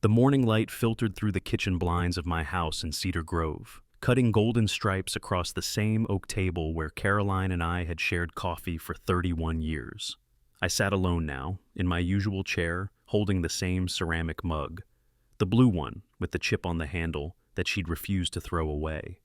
The morning light filtered through the kitchen blinds of my house in Cedar Grove, cutting golden stripes across the same oak table where Caroline and I had shared coffee for 31 years. I sat alone now, in my usual chair, holding the same ceramic mug, the blue one with the chip on the handle that she'd refused to throw away.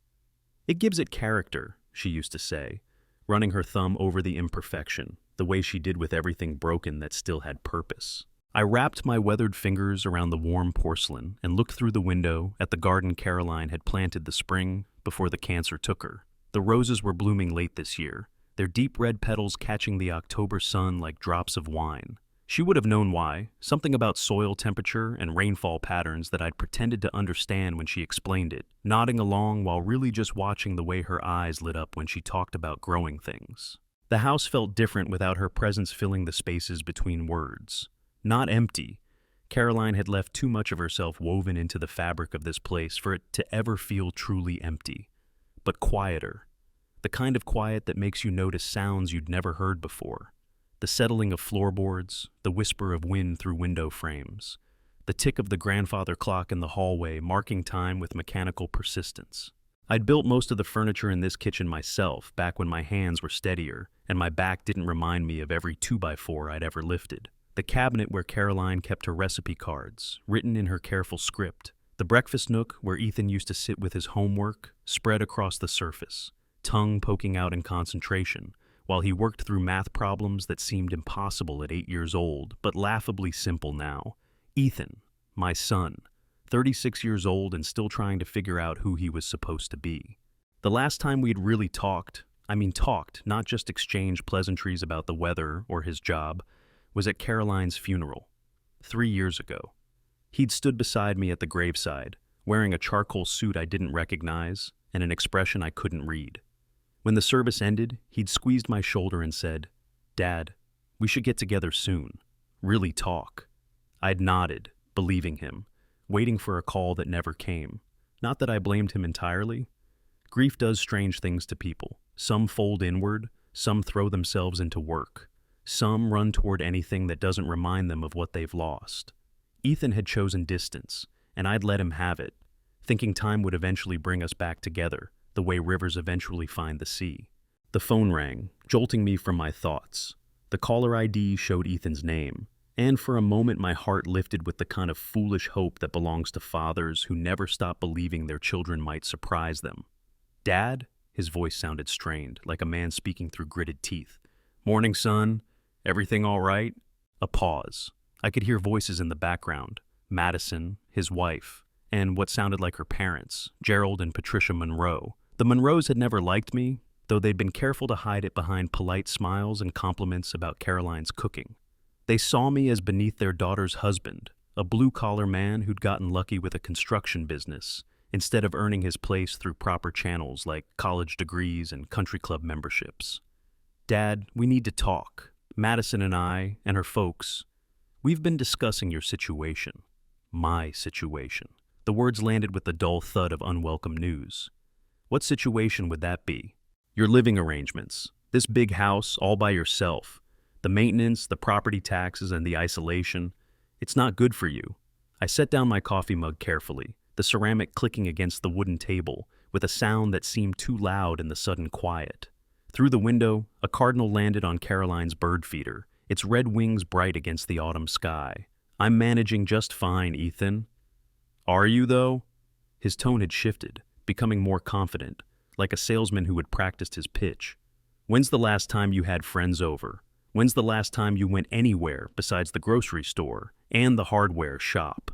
"It gives it character," she used to say, running her thumb over the imperfection, the way she did with everything broken that still had purpose. I wrapped my weathered fingers around the warm porcelain and looked through the window at the garden Caroline had planted the spring before the cancer took her. The roses were blooming late this year, their deep red petals catching the October sun like drops of wine. She would have known why, something about soil temperature and rainfall patterns that I'd pretended to understand when she explained it, nodding along while really just watching the way her eyes lit up when she talked about growing things. The house felt different without her presence filling the spaces between words. Not empty. Caroline had left too much of herself woven into the fabric of this place for it to ever feel truly empty. But quieter. The kind of quiet that makes you notice sounds you'd never heard before. The settling of floorboards, the whisper of wind through window frames, the tick of the grandfather clock in the hallway marking time with mechanical persistence. I'd built most of the furniture in this kitchen myself back when my hands were steadier and my back didn't remind me of every 2x4 I'd ever lifted. The cabinet where Caroline kept her recipe cards, written in her careful script. The breakfast nook where Ethan used to sit with his homework, spread across the surface, tongue poking out in concentration, while he worked through math problems that seemed impossible at 8 years old, but laughably simple now. Ethan, my son, 36 years old and still trying to figure out who he was supposed to be. The last time we'd really talked, not just exchanged pleasantries about the weather or his job, was at Caroline's funeral, 3 years ago. He'd stood beside me at the graveside, wearing a charcoal suit I didn't recognize and an expression I couldn't read. When the service ended, he'd squeezed my shoulder and said, "Dad, we should get together soon. Really talk." I'd nodded, believing him, waiting for a call that never came. Not that I blamed him entirely. Grief does strange things to people. Some fold inward, some throw themselves into work. Some run toward anything that doesn't remind them of what they've lost. Ethan had chosen distance, and I'd let him have it, thinking time would eventually bring us back together, the way rivers eventually find the sea. The phone rang, jolting me from my thoughts. The caller ID showed Ethan's name, and for a moment my heart lifted with the kind of foolish hope that belongs to fathers who never stop believing their children might surprise them. "Dad?" His voice sounded strained, like a man speaking through gritted teeth. "Morning, son. Everything all right?" A pause. I could hear voices in the background. Madison, his wife, and what sounded like her parents, Gerald and Patricia Monroe. The Monroes had never liked me, though they'd been careful to hide it behind polite smiles and compliments about Caroline's cooking. They saw me as beneath their daughter's husband, a blue-collar man who'd gotten lucky with a construction business, instead of earning his place through proper channels like college degrees and country club memberships. "Dad, we need to talk. Madison and I, and her folks, we've been discussing your situation. My situation." The words landed with the dull thud of unwelcome news. "What situation would that be?" "Your living arrangements. This big house, all by yourself. The maintenance, the property taxes, and the isolation. It's not good for you." I set down my coffee mug carefully, the ceramic clicking against the wooden table, with a sound that seemed too loud in the sudden quiet. Through the window, a cardinal landed on Caroline's bird feeder, its red wings bright against the autumn sky. "I'm managing just fine, Ethan." "Are you, though?" His tone had shifted, becoming more confident, like a salesman who had practiced his pitch. "When's the last time you had friends over? When's the last time you went anywhere besides the grocery store and the hardware shop?"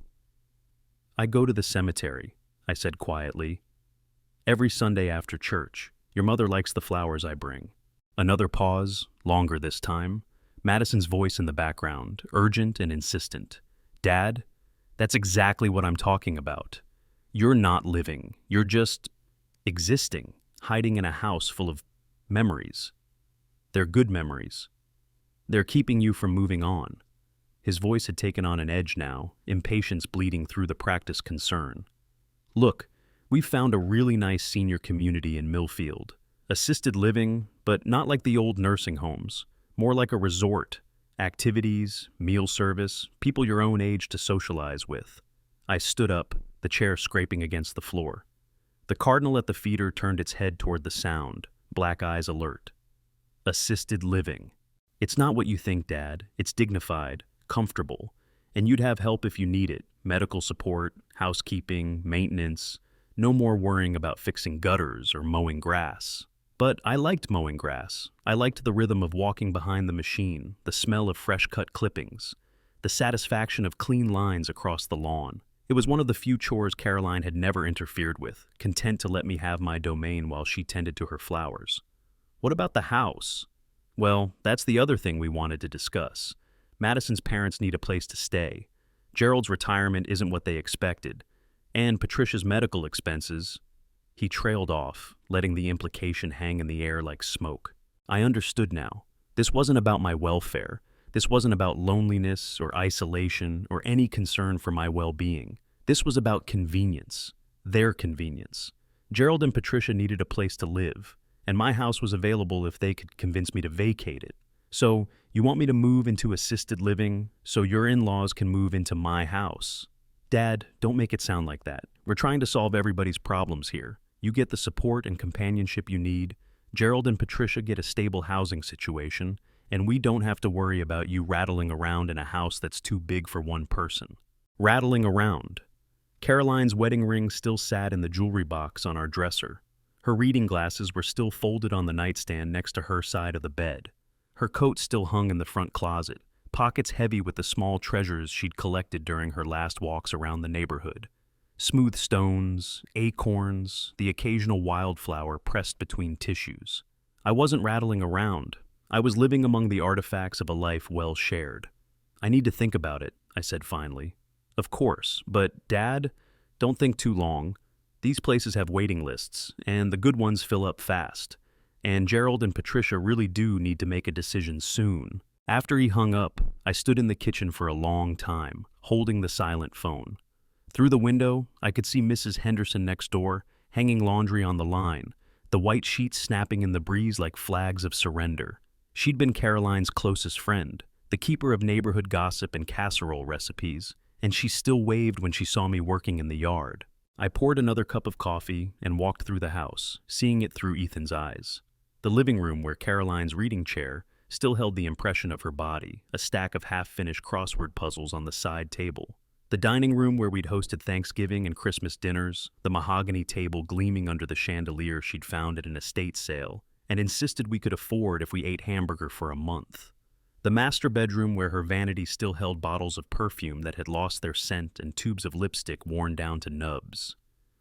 "I go to the cemetery," I said quietly. "Every Sunday after church. Your mother likes the flowers I bring." Another pause, longer this time. Madison's voice in the background, urgent and insistent. "Dad, that's exactly what I'm talking about. You're not living. You're just existing, hiding in a house full of memories. They're good memories. They're keeping you from moving on." His voice had taken on an edge now, impatience bleeding through the practiced concern. "Look, we've found a really nice senior community in Millfield. Assisted living, but not like the old nursing homes. More like a resort. Activities, meal service, people your own age to socialize with." I stood up, the chair scraping against the floor. The cardinal at the feeder turned its head toward the sound, black eyes alert. Assisted living. It's not what you think, Dad. It's dignified, comfortable, and you'd have help if you need it. Medical support, housekeeping, maintenance. No more worrying about fixing gutters or mowing grass. But I liked mowing grass. I liked the rhythm of walking behind the machine, the smell of fresh-cut clippings, the satisfaction of clean lines across the lawn. It was one of the few chores Caroline had never interfered with, content to let me have my domain while she tended to her flowers. What about the house? Well, that's the other thing we wanted to discuss. Madison's parents need a place to stay. Gerald's retirement isn't what they expected. And Patricia's medical expenses. He trailed off, letting the implication hang in the air like smoke. I understood now. This wasn't about my welfare. This wasn't about loneliness or isolation or any concern for my well-being. This was about convenience. Their convenience. Gerald and Patricia needed a place to live, and my house was available if they could convince me to vacate it. So, you want me to move into assisted living so your in-laws can move into my house? Dad, don't make it sound like that. We're trying to solve everybody's problems here. You get the support and companionship you need. Gerald and Patricia get a stable housing situation, and we don't have to worry about you rattling around in a house that's too big for one person. Rattling around. Caroline's wedding ring still sat in the jewelry box on our dresser. Her reading glasses were still folded on the nightstand next to her side of the bed. Her coat still hung in the front closet, pockets heavy with the small treasures she'd collected during her last walks around the neighborhood. Smooth stones, acorns, the occasional wildflower pressed between tissues. I wasn't rattling around. I was living among the artifacts of a life well shared. I need to think about it, I said finally. Of course, but Dad, don't think too long. These places have waiting lists, and the good ones fill up fast. And Gerald and Patricia really do need to make a decision soon. After he hung up, I stood in the kitchen for a long time, holding the silent phone. Through the window, I could see Mrs. Henderson next door, hanging laundry on the line, the white sheets snapping in the breeze like flags of surrender. She'd been Caroline's closest friend, the keeper of neighborhood gossip and casserole recipes, and she still waved when she saw me working in the yard. I poured another cup of coffee and walked through the house, seeing it through Ethan's eyes. The living room where Caroline's reading chair still held the impression of her body, a stack of half-finished crossword puzzles on the side table. The dining room where we'd hosted Thanksgiving and Christmas dinners, the mahogany table gleaming under the chandelier she'd found at an estate sale, and insisted we could afford if we ate hamburger for a month. The master bedroom where her vanity still held bottles of perfume that had lost their scent and tubes of lipstick worn down to nubs.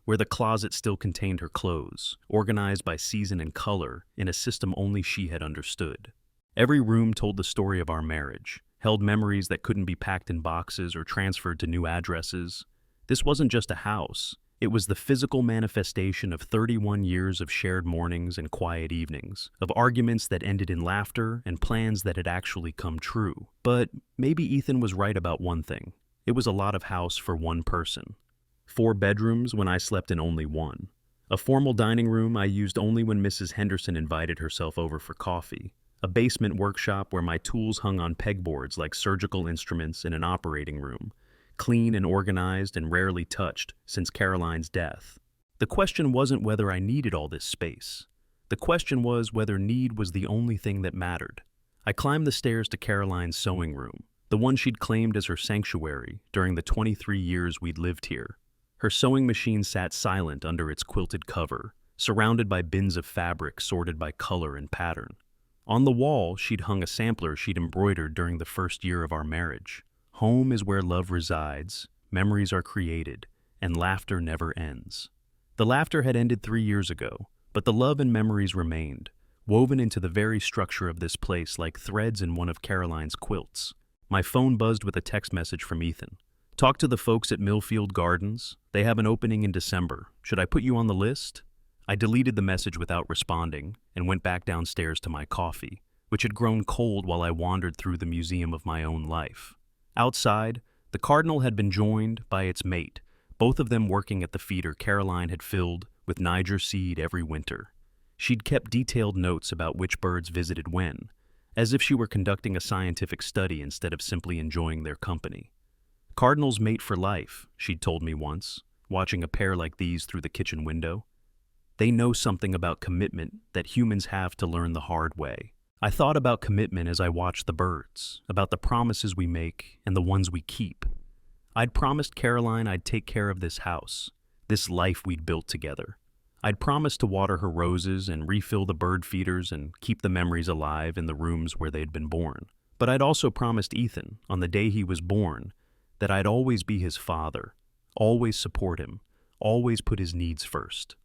Where the closet still contained her clothes, organized by season and color in a system only she had understood. Every room told the story of our marriage, held memories that couldn't be packed in boxes or transferred to new addresses. This wasn't just a house. It was the physical manifestation of 31 years of shared mornings and quiet evenings, of arguments that ended in laughter and plans that had actually come true. But maybe Ethan was right about one thing. It was a lot of house for one person. 4 bedrooms when I slept in only one. A formal dining room I used only when Mrs. Henderson invited herself over for coffee. A basement workshop where my tools hung on pegboards like surgical instruments in an operating room, clean and organized and rarely touched since Caroline's death. The question wasn't whether I needed all this space. The question was whether need was the only thing that mattered. I climbed the stairs to Caroline's sewing room, the one she'd claimed as her sanctuary during the 23 years we'd lived here. Her sewing machine sat silent under its quilted cover, surrounded by bins of fabric sorted by color and pattern. On the wall, she'd hung a sampler she'd embroidered during the first year of our marriage. Home is where love resides, memories are created, and laughter never ends. The laughter had ended 3 years ago, but the love and memories remained, woven into the very structure of this place like threads in one of Caroline's quilts. My phone buzzed with a text message from Ethan. Talk to the folks at Millfield Gardens. They have an opening in December. Should I put you on the list? I deleted the message without responding and went back downstairs to my coffee, which had grown cold while I wandered through the museum of my own life. Outside, the cardinal had been joined by its mate, both of them working at the feeder Caroline had filled with Niger seed every winter. She'd kept detailed notes about which birds visited when, as if she were conducting a scientific study instead of simply enjoying their company. Cardinals mate for life, she'd told me once, watching a pair like these through the kitchen window. They know something about commitment that humans have to learn the hard way. I thought about commitment as I watched the birds, about the promises we make and the ones we keep. I'd promised Caroline I'd take care of this house, this life we'd built together. I'd promised to water her roses and refill the bird feeders and keep the memories alive in the rooms where they'd been born. But I'd also promised Ethan, on the day he was born, that I'd always be his father, always support him, always put his needs first.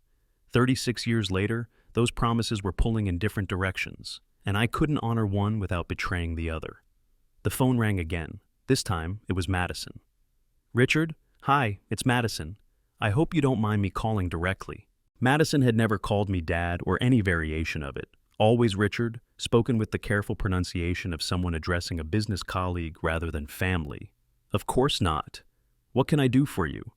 36 years later, those promises were pulling in different directions, and I couldn't honor one without betraying the other. The phone rang again. This time, it was Madison. "Richard? Hi, it's Madison. I hope you don't mind me calling directly." Madison had never called me Dad or any variation of it. Always Richard, spoken with the careful pronunciation of someone addressing a business colleague rather than family. "Of course not. What can I do for you?"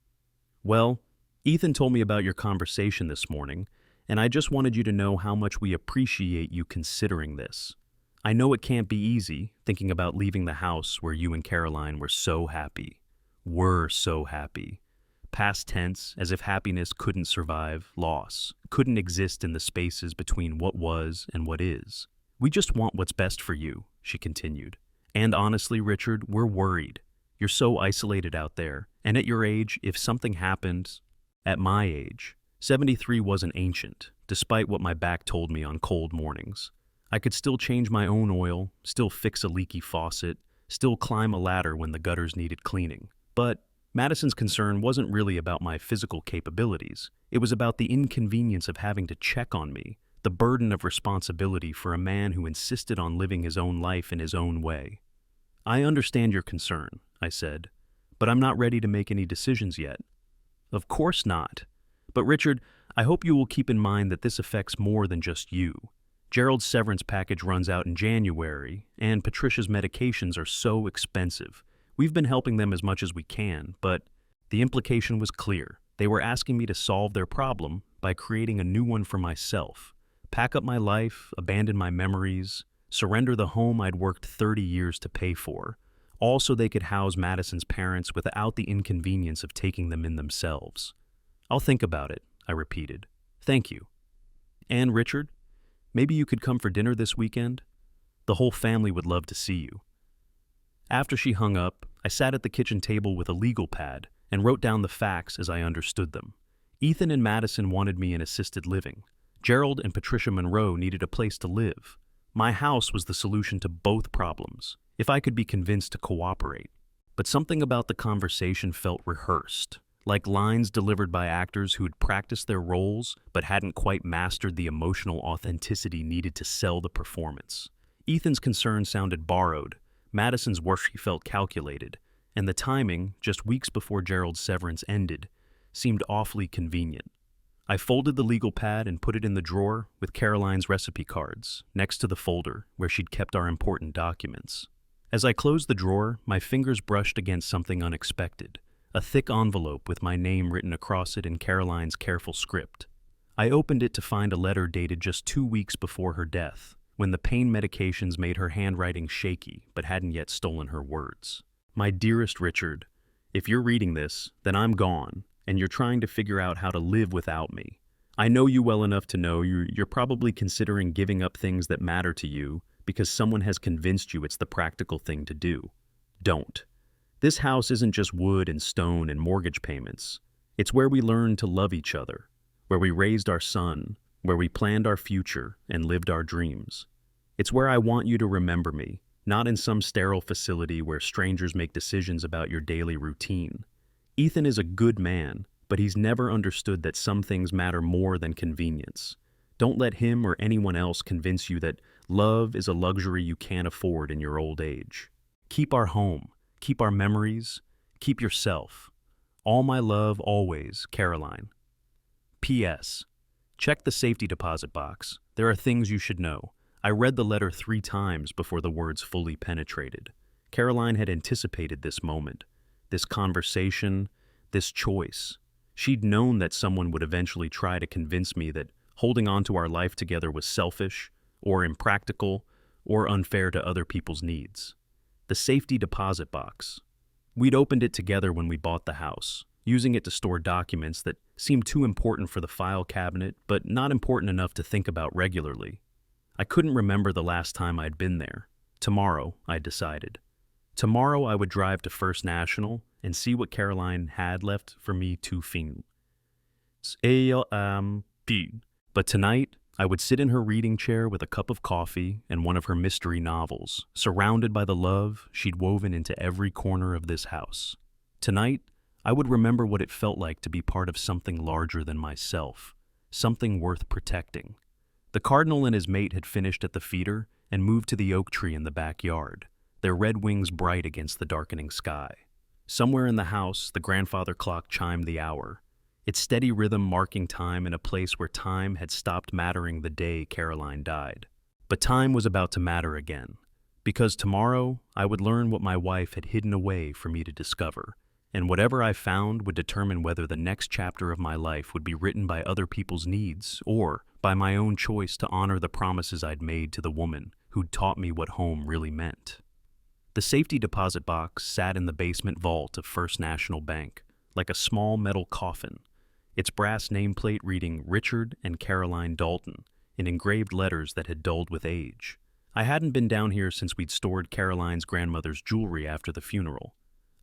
"Well, Ethan told me about your conversation this morning, and I just wanted you to know how much we appreciate you considering this. I know it can't be easy, thinking about leaving the house where you and Caroline were so happy. Were so happy. Past tense, as if happiness couldn't survive loss, couldn't exist in the spaces between what was and what is. We just want what's best for you," she continued. "And honestly, Richard, we're worried. You're so isolated out there, and at your age, if something happened, at my age, 73 wasn't ancient, despite what my back told me on cold mornings. I could still change my own oil, still fix a leaky faucet, still climb a ladder when the gutters needed cleaning. But Madison's concern wasn't really about my physical capabilities. It was about the inconvenience of having to check on me, the burden of responsibility for a man who insisted on living his own life in his own way. "I understand your concern," I said, "but I'm not ready to make any decisions yet." "Of course not. But Richard, I hope you will keep in mind that this affects more than just you. Gerald's severance package runs out in January, and Patricia's medications are so expensive. We've been helping them as much as we can, but the implication was clear. They were asking me to solve their problem by creating a new one for myself, pack up my life, abandon my memories, surrender the home I'd worked 30 years to pay for, all so they could house Madison's parents without the inconvenience of taking them in themselves. "I'll think about it," I repeated. "Thank you. And Richard, maybe you could come for dinner this weekend? The whole family would love to see you." After she hung up, I sat at the kitchen table with a legal pad and wrote down the facts as I understood them. Ethan and Madison wanted me in assisted living. Gerald and Patricia Monroe needed a place to live. My house was the solution to both problems, if I could be convinced to cooperate. But something about the conversation felt rehearsed, like lines delivered by actors who'd practiced their roles but hadn't quite mastered the emotional authenticity needed to sell the performance. Ethan's concern sounded borrowed, Madison's worry felt calculated, and the timing, just weeks before Gerald's severance ended, seemed awfully convenient. I folded the legal pad and put it in the drawer with Caroline's recipe cards, next to the folder where she'd kept our important documents. As I closed the drawer, my fingers brushed against something unexpected, a thick envelope with my name written across it in Caroline's careful script. I opened it to find a letter dated just 2 weeks before her death, when the pain medications made her handwriting shaky but hadn't yet stolen her words. "My dearest Richard, if you're reading this, then I'm gone, and you're trying to figure out how to live without me. I know you well enough to know you're probably considering giving up things that matter to you because someone has convinced you it's the practical thing to do. Don't. This house isn't just wood and stone and mortgage payments. It's where we learned to love each other, where we raised our son, where we planned our future and lived our dreams. It's where I want you to remember me, not in some sterile facility where strangers make decisions about your daily routine. Ethan is a good man, but he's never understood that some things matter more than convenience. Don't let him or anyone else convince you that love is a luxury you can't afford in your old age. Keep our home, keep our memories, keep yourself. All my love always, Caroline. P.S. Check the safety deposit box. There are things you should know. I read the letter 3 times before the words fully penetrated. Caroline had anticipated this moment, this conversation, this choice. She'd known that someone would eventually try to convince me that holding on to our life together was selfish, or impractical, or unfair to other people's needs. The safety deposit box. We'd opened it together when we bought the house, using it to store documents that seemed too important for the file cabinet, but not important enough to think about regularly. I couldn't remember the last time I'd been there. Tomorrow, I decided. Tomorrow I would drive to First National and see what Caroline had left for me to fin. But tonight, I would sit in her reading chair with a cup of coffee and one of her mystery novels, surrounded by the love she'd woven into every corner of this house. Tonight, I would remember what it felt like to be part of something larger than myself, something worth protecting. The cardinal and his mate had finished at the feeder and moved to the oak tree in the backyard, their red wings bright against the darkening sky. Somewhere in the house, the grandfather clock chimed the hour, its steady rhythm marking time in a place where time had stopped mattering the day Caroline died. But time was about to matter again, because tomorrow I would learn what my wife had hidden away for me to discover, and whatever I found would determine whether the next chapter of my life would be written by other people's needs or by my own choice to honor the promises I'd made to the woman who'd taught me what home really meant. The safety deposit box sat in the basement vault of First National Bank, like a small metal coffin, its brass nameplate reading Richard and Caroline Dalton in engraved letters that had dulled with age. I hadn't been down here since we'd stored Caroline's grandmother's jewelry after the funeral.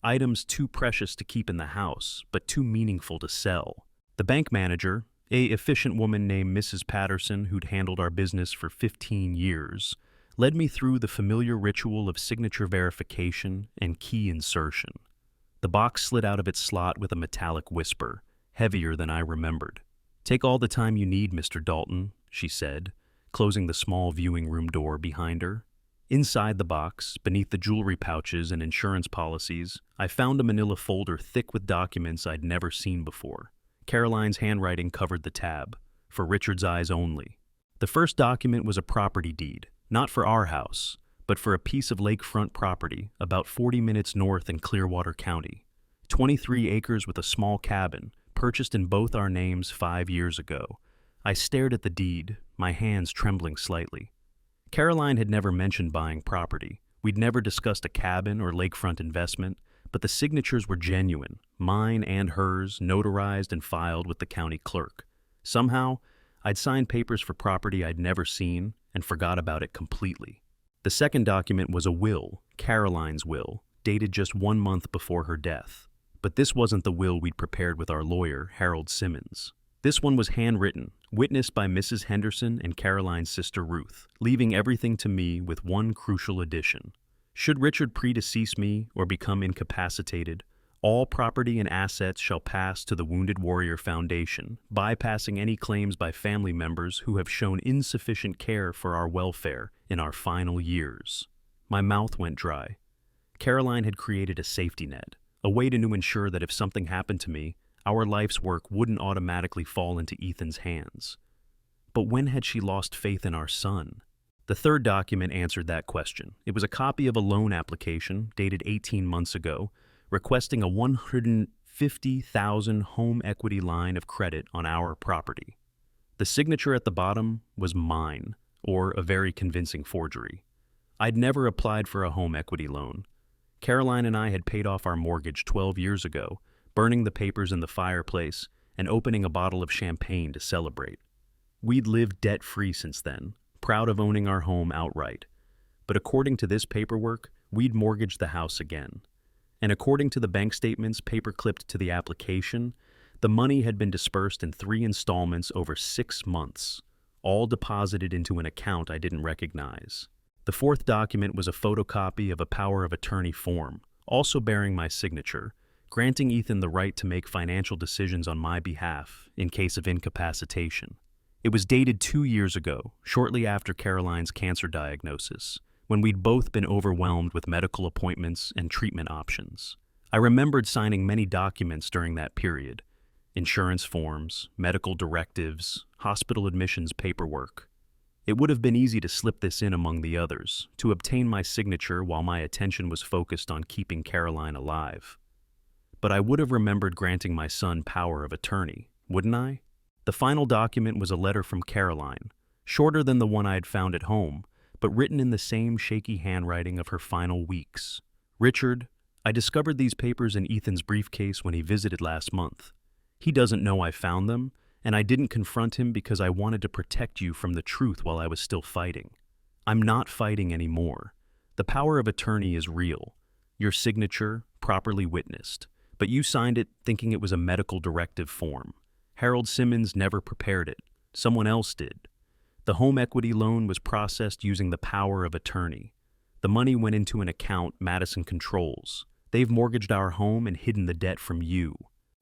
Items too precious to keep in the house, but too meaningful to sell. The bank manager, a efficient woman named Mrs. Patterson who'd handled our business for 15 years, led me through the familiar ritual of signature verification and key insertion. The box slid out of its slot with a metallic whisper, heavier than I remembered. "Take all the time you need, Mr. Dalton," she said, closing the small viewing room door behind her. Inside the box, beneath the jewelry pouches and insurance policies, I found a manila folder thick with documents I'd never seen before. Caroline's handwriting covered the tab, for Richard's eyes only. The first document was a property deed, not for our house, but for a piece of lakefront property about 40 minutes north in Clearwater County. 23 acres with a small cabin, purchased in both our names 5 years ago. I stared at the deed, my hands trembling slightly. Caroline had never mentioned buying property. We'd never discussed a cabin or lakefront investment, but the signatures were genuine, mine and hers, notarized and filed with the county clerk. Somehow, I'd signed papers for property I'd never seen and forgot about it completely. The second document was a will, Caroline's will, dated just 1 month before her death. But this wasn't the will we'd prepared with our lawyer, Harold Simmons. This one was handwritten, witnessed by Mrs. Henderson and Caroline's sister Ruth, leaving everything to me with one crucial addition. Should Richard predecease me or become incapacitated, all property and assets shall pass to the Wounded Warrior Foundation, bypassing any claims by family members who have shown insufficient care for our welfare in our final years. My mouth went dry. Caroline had created a safety net, a way to ensure that if something happened to me, our life's work wouldn't automatically fall into Ethan's hands. But when had she lost faith in our son? The third document answered that question. It was a copy of a loan application dated 18 months ago, requesting a $150,000 home equity line of credit on our property. The signature at the bottom was mine, or a very convincing forgery. I'd never applied for a home equity loan. Caroline and I had paid off our mortgage 12 years ago, burning the papers in the fireplace and opening a bottle of champagne to celebrate. We'd lived debt-free since then, proud of owning our home outright. But according to this paperwork, we'd mortgaged the house again. And according to the bank statements paper-clipped to the application, the money had been dispersed in 3 installments over 6 months, all deposited into an account I didn't recognize. The fourth document was a photocopy of a power of attorney form, also bearing my signature, granting Ethan the right to make financial decisions on my behalf in case of incapacitation. It was dated 2 years ago, shortly after Caroline's cancer diagnosis, when we'd both been overwhelmed with medical appointments and treatment options. I remembered signing many documents during that period: insurance forms, medical directives, hospital admissions paperwork. It would have been easy to slip this in among the others, to obtain my signature while my attention was focused on keeping Caroline alive. But I would have remembered granting my son power of attorney, wouldn't I? The final document was a letter from Caroline, shorter than the one I had found at home, but written in the same shaky handwriting of her final weeks. "Richard, I discovered these papers in Ethan's briefcase when he visited last month. He doesn't know I found them, and I didn't confront him because I wanted to protect you from the truth while I was still fighting. I'm not fighting anymore. The power of attorney is real. Your signature, properly witnessed, but you signed it thinking it was a medical directive form. Harold Simmons never prepared it. Someone else did. The home equity loan was processed using the power of attorney. The money went into an account Madison controls. They've mortgaged our home and hidden the debt from you.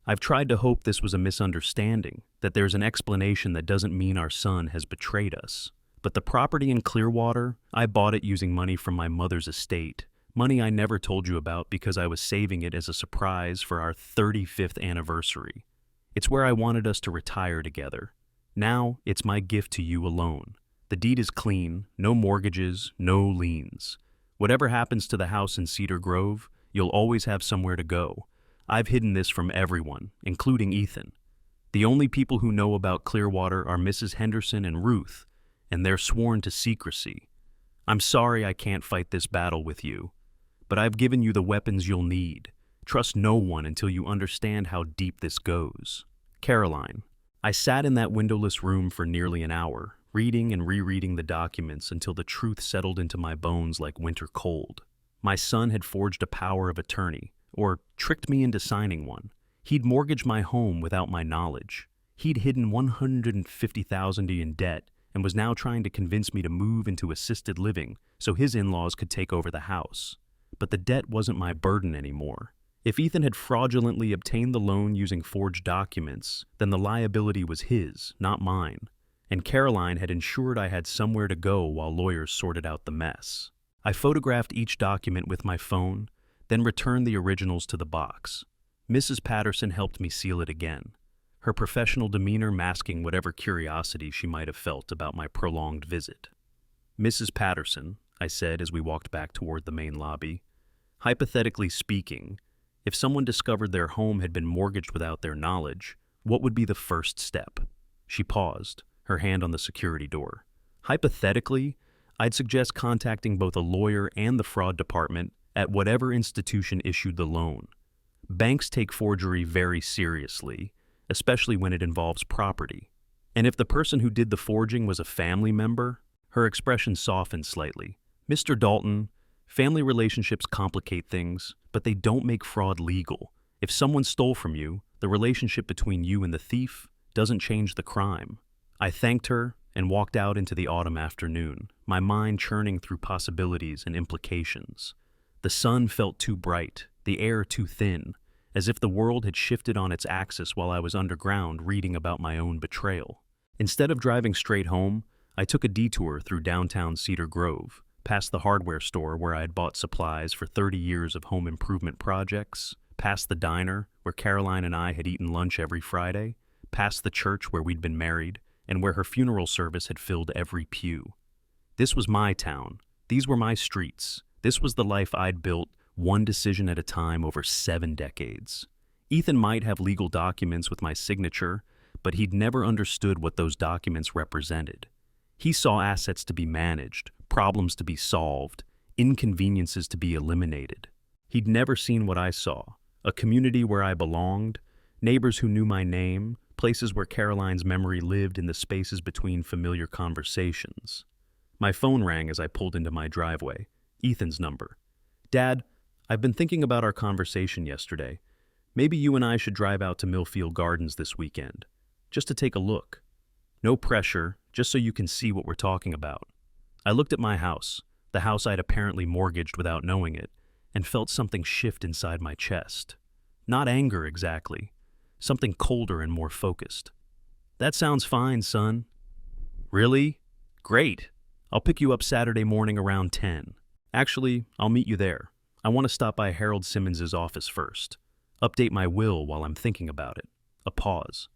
I've tried to hope this was a misunderstanding, that there's an explanation that doesn't mean our son has betrayed us. But the property in Clearwater, I bought it using money from my mother's estate. Money I never told you about because I was saving it as a surprise for our 35th anniversary. It's where I wanted us to retire together. Now, it's my gift to you alone. The deed is clean, no mortgages, no liens. Whatever happens to the house in Cedar Grove, you'll always have somewhere to go. I've hidden this from everyone, including Ethan. The only people who know about Clearwater are Mrs. Henderson and Ruth, and they're sworn to secrecy. I'm sorry I can't fight this battle with you, but I've given you the weapons you'll need. Trust no one until you understand how deep this goes. Caroline. I sat in that windowless room for nearly an hour, reading and rereading the documents until the truth settled into my bones like winter cold. My son had forged a power of attorney, or tricked me into signing one. He'd mortgaged my home without my knowledge. He'd hidden $150,000 in debt and was now trying to convince me to move into assisted living so his in-laws could take over the house. But the debt wasn't my burden anymore. If Ethan had fraudulently obtained the loan using forged documents, then the liability was his, not mine. And Caroline had ensured I had somewhere to go while lawyers sorted out the mess. I photographed each document with my phone, then returned the originals to the box. Mrs. Patterson helped me seal it again, her professional demeanor masking whatever curiosity she might have felt about my prolonged visit. Mrs. Patterson, I said as we walked back toward the main lobby, hypothetically speaking, if someone discovered their home had been mortgaged without their knowledge, what would be the first step? She paused, her hand on the security door. Hypothetically, I'd suggest contacting both a lawyer and the fraud department at whatever institution issued the loan. Banks take forgery very seriously, especially when it involves property. And if the person who did the forging was a family member, her expression softened slightly. Mr. Dalton, family relationships complicate things, but they don't make fraud legal. If someone stole from you, the relationship between you and the thief doesn't change the crime. I thanked her and walked out into the autumn afternoon, my mind churning through possibilities and implications. The sun felt too bright, the air too thin, as if the world had shifted on its axis while I was underground reading about my own betrayal. Instead of driving straight home, I took a detour through downtown Cedar Grove, past the hardware store where I had bought supplies for 30 years of home improvement projects, past the diner where Caroline and I had eaten lunch every Friday, past the church where we'd been married, and where her funeral service had filled every pew. This was my town. These were my streets. This was the life I'd built, one decision at a time over 7 decades. Ethan might have legal documents with my signature, but he'd never understood what those documents represented. He saw assets to be managed, problems to be solved, inconveniences to be eliminated. He'd never seen what I saw, a community where I belonged, neighbors who knew my name, places where Caroline's memory lived in the spaces between familiar conversations. My phone rang as I pulled into my driveway. Ethan's number. Dad, I've been thinking about our conversation yesterday. Maybe you and I should drive out to Millfield Gardens this weekend, just to take a look. No pressure, just so you can see what we're talking about. I looked at my house, the house I'd apparently mortgaged without knowing it, and felt something shift inside my chest. Not anger exactly, something colder and more focused. That sounds fine, son. Really? Great. I'll pick you up Saturday morning around 10. Actually, I'll meet you there. I want to stop by Harold Simmons's office first. Update my will while I'm thinking about it. A pause.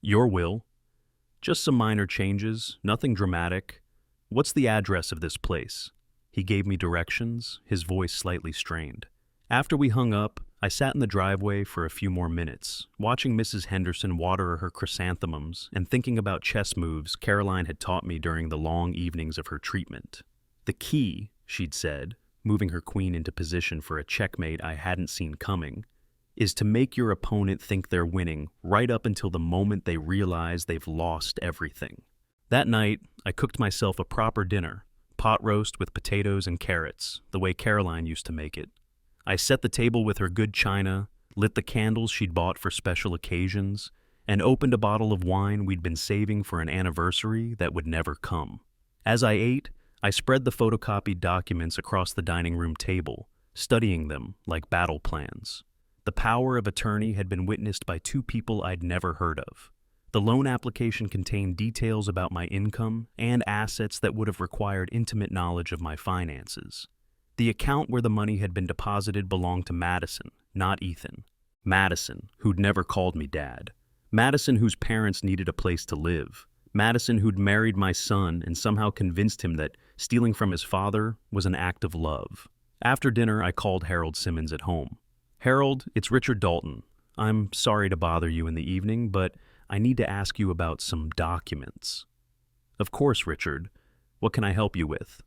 Your will? Just some minor changes, nothing dramatic. What's the address of this place? He gave me directions, his voice slightly strained. After we hung up, I sat in the driveway for a few more minutes, watching Mrs. Henderson water her chrysanthemums and thinking about chess moves Caroline had taught me during the long evenings of her treatment. The key, she'd said, moving her queen into position for a checkmate I hadn't seen coming, is to make your opponent think they're winning right up until the moment they realize they've lost everything. That night, I cooked myself a proper dinner, pot roast with potatoes and carrots, the way Caroline used to make it. I set the table with her good china, lit the candles she'd bought for special occasions, and opened a bottle of wine we'd been saving for an anniversary that would never come. As I ate, I spread the photocopied documents across the dining room table, studying them like battle plans. The power of attorney had been witnessed by two people I'd never heard of. The loan application contained details about my income and assets that would have required intimate knowledge of my finances. The account where the money had been deposited belonged to Madison, not Ethan. Madison, who'd never called me dad. Madison, whose parents needed a place to live. Madison, who'd married my son and somehow convinced him that stealing from his father was an act of love. After dinner, I called Harold Simmons at home. "Harold, it's Richard Dalton. I'm sorry to bother you in the evening, but I need to ask you about some documents." "Of course, Richard. What can I help you with?"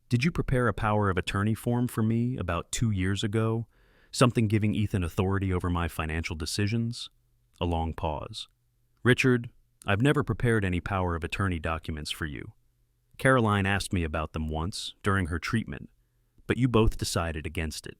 "Did you prepare a power of attorney form for me about 2 years ago? Something giving Ethan authority over my financial decisions?" A long pause. "Richard, I've never prepared any power of attorney documents for you. Caroline asked me about them once, during her treatment, but you both decided against it.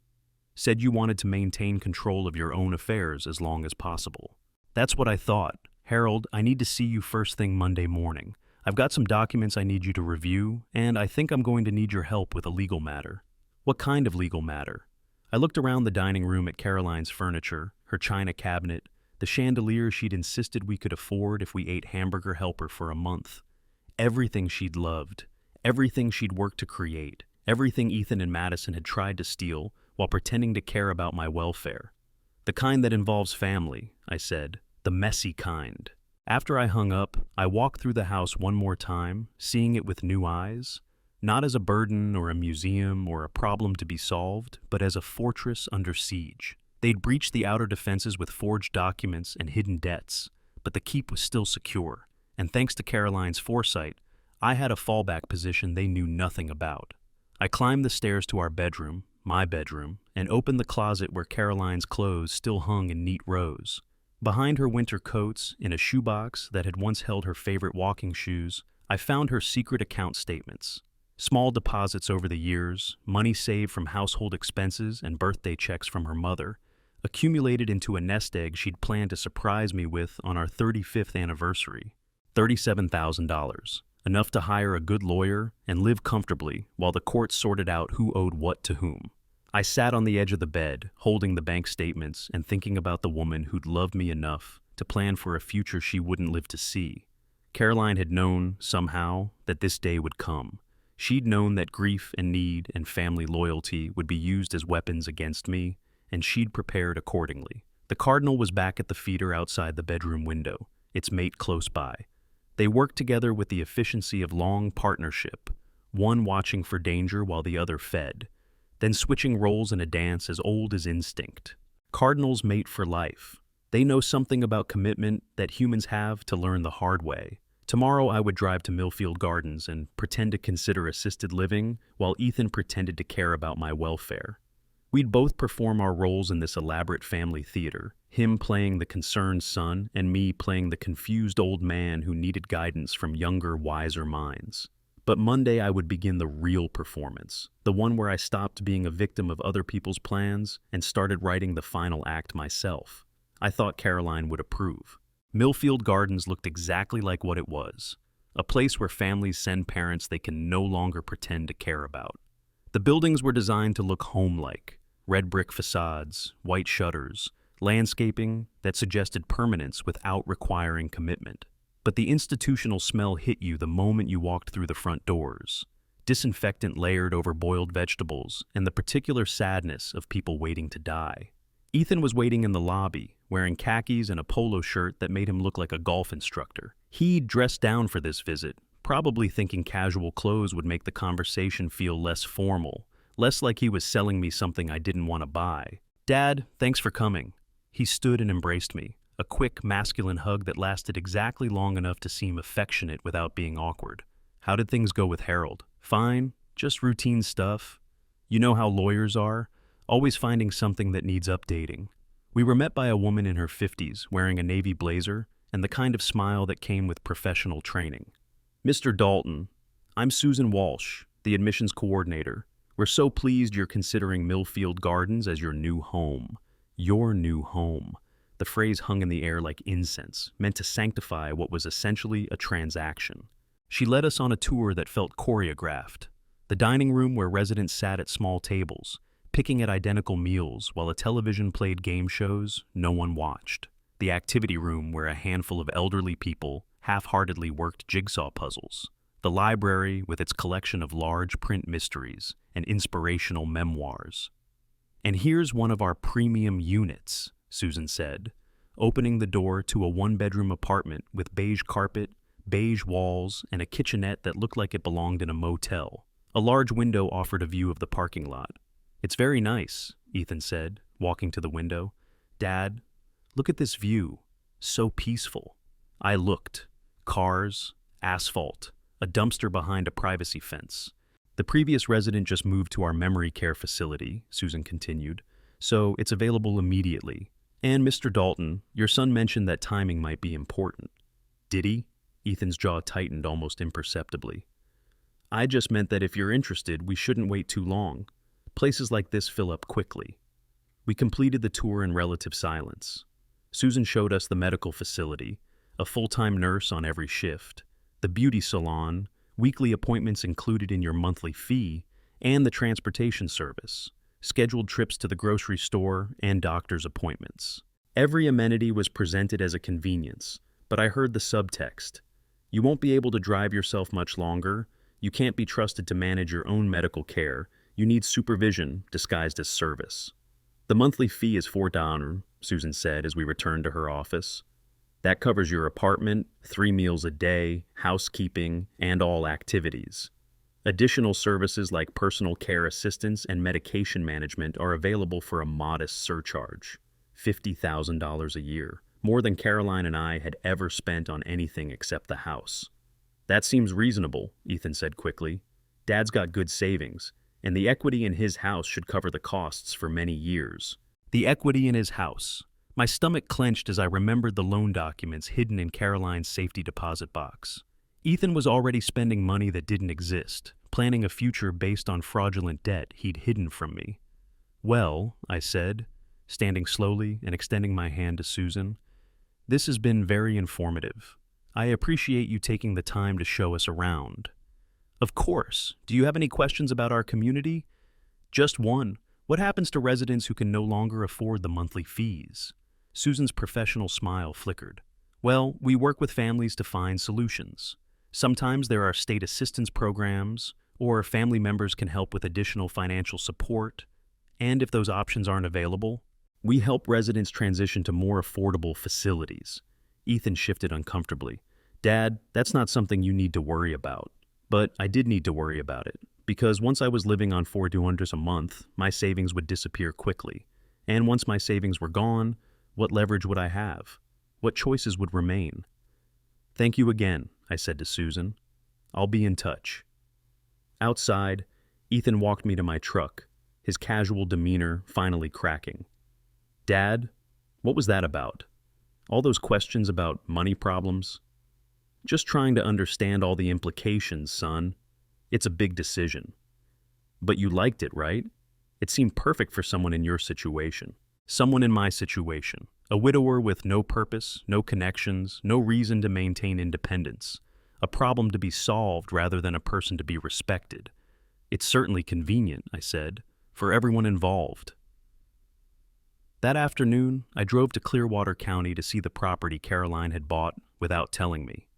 Said you wanted to maintain control of your own affairs as long as possible." "That's what I thought. Harold, I need to see you first thing Monday morning. I've got some documents I need you to review, and I think I'm going to need your help with a legal matter." "What kind of legal matter?" I looked around the dining room at Caroline's furniture, her china cabinet, the chandelier she'd insisted we could afford if we ate Hamburger Helper for a month. Everything she'd loved, everything she'd worked to create, everything Ethan and Madison had tried to steal while pretending to care about my welfare. "The kind that involves family," I said, "the messy kind." After I hung up, I walked through the house one more time, seeing it with new eyes, not as a burden or a museum or a problem to be solved, but as a fortress under siege. They'd breached the outer defenses with forged documents and hidden debts, but the keep was still secure, and thanks to Caroline's foresight, I had a fallback position they knew nothing about. I climbed the stairs to our bedroom, my bedroom, and opened the closet where Caroline's clothes still hung in neat rows. Behind her winter coats, in a shoebox that had once held her favorite walking shoes, I found her secret account statements. Small deposits over the years, money saved from household expenses and birthday checks from her mother, accumulated into a nest egg she'd planned to surprise me with on our 35th anniversary. $37,000, enough to hire a good lawyer and live comfortably while the courts sorted out who owed what to whom. I sat on the edge of the bed, holding the bank statements and thinking about the woman who'd loved me enough to plan for a future she wouldn't live to see. Caroline had known, somehow, that this day would come. She'd known that grief and need and family loyalty would be used as weapons against me, and she'd prepared accordingly. The cardinal was back at the feeder outside the bedroom window, its mate close by. They worked together with the efficiency of long partnership, one watching for danger while the other fed, then switching roles in a dance as old as instinct. Cardinals mate for life. They know something about commitment that humans have to learn the hard way. Tomorrow I would drive to Millfield Gardens and pretend to consider assisted living while Ethan pretended to care about my welfare. We'd both perform our roles in this elaborate family theater, him playing the concerned son and me playing the confused old man who needed guidance from younger, wiser minds. But Monday I would begin the real performance, the one where I stopped being a victim of other people's plans and started writing the final act myself. I thought Caroline would approve. Millfield Gardens looked exactly like what it was, a place where families send parents they can no longer pretend to care about. The buildings were designed to look home-like. Red brick facades, white shutters, landscaping that suggested permanence without requiring commitment. But the institutional smell hit you the moment you walked through the front doors. Disinfectant layered over boiled vegetables and the particular sadness of people waiting to die. Ethan was waiting in the lobby, wearing khakis and a polo shirt that made him look like a golf instructor. He'd dressed down for this visit, probably thinking casual clothes would make the conversation feel less formal, less like he was selling me something I didn't want to buy. "Dad, thanks for coming." He stood and embraced me, a quick, masculine hug that lasted exactly long enough to seem affectionate without being awkward. "How did things go with Harold?" "Fine, just routine stuff. You know how lawyers are, always finding something that needs updating. We were met by a woman in her 50s wearing a navy blazer and the kind of smile that came with professional training. Mr. Dalton, I'm Susan Walsh, the admissions coordinator. We're so pleased you're considering Millfield Gardens as your new home. Your new home. The phrase hung in the air like incense, meant to sanctify what was essentially a transaction. She led us on a tour that felt choreographed. The dining room where residents sat at small tables, picking at identical meals while a television played game shows no one watched. The activity room where a handful of elderly people half-heartedly worked jigsaw puzzles. The library with its collection of large print mysteries and inspirational memoirs. And here's one of our premium units, Susan said, opening the door to a one-bedroom apartment with beige carpet, beige walls, and a kitchenette that looked like it belonged in a motel. A large window offered a view of the parking lot. It's very nice, Ethan said, walking to the window. Dad, look at this view. So peaceful. I looked. Cars, asphalt, a dumpster behind a privacy fence. The previous resident just moved to our memory care facility, Susan continued, so it's available immediately. And Mr. Dalton, your son mentioned that timing might be important. Did he? Ethan's jaw tightened almost imperceptibly. I just meant that if you're interested, we shouldn't wait too long. Places like this fill up quickly. We completed the tour in relative silence. Susan showed us the medical facility, a full-time nurse on every shift, the beauty salon, weekly appointments included in your monthly fee, and the transportation service, scheduled trips to the grocery store, and doctor's appointments. Every amenity was presented as a convenience, but I heard the subtext. You won't be able to drive yourself much longer. You can't be trusted to manage your own medical care. You need supervision disguised as service. The monthly fee is $4, Susan said as we returned to her office. That covers your apartment, 3 meals a day, housekeeping, and all activities. Additional services like personal care assistance and medication management are available for a modest surcharge, $50,000 a year, more than Caroline and I had ever spent on anything except the house. That seems reasonable, Ethan said quickly. Dad's got good savings, and the equity in his house should cover the costs for many years. The equity in his house. My stomach clenched as I remembered the loan documents hidden in Caroline's safety deposit box. Ethan was already spending money that didn't exist, planning a future based on fraudulent debt he'd hidden from me. Well, I said, standing slowly and extending my hand to Susan, this has been very informative. I appreciate you taking the time to show us around. Of course. Do you have any questions about our community? Just one. What happens to residents who can no longer afford the monthly fees? Susan's professional smile flickered. Well, we work with families to find solutions. Sometimes there are state assistance programs, or family members can help with additional financial support. And if those options aren't available, we help residents transition to more affordable facilities. Ethan shifted uncomfortably. Dad, that's not something you need to worry about. But I did need to worry about it, because once I was living on $400 a month, my savings would disappear quickly. And once my savings were gone, what leverage would I have? What choices would remain? Thank you again, I said to Susan. I'll be in touch. Outside, Ethan walked me to my truck, his casual demeanor finally cracking. Dad, what was that about? All those questions about money problems? Just trying to understand all the implications, son. It's a big decision. But you liked it, right? It seemed perfect for someone in your situation. Someone in my situation. A widower with no purpose, no connections, no reason to maintain independence. A problem to be solved rather than a person to be respected. It's certainly convenient, I said, for everyone involved. That afternoon, I drove to Clearwater County to see the property Caroline had bought without telling me.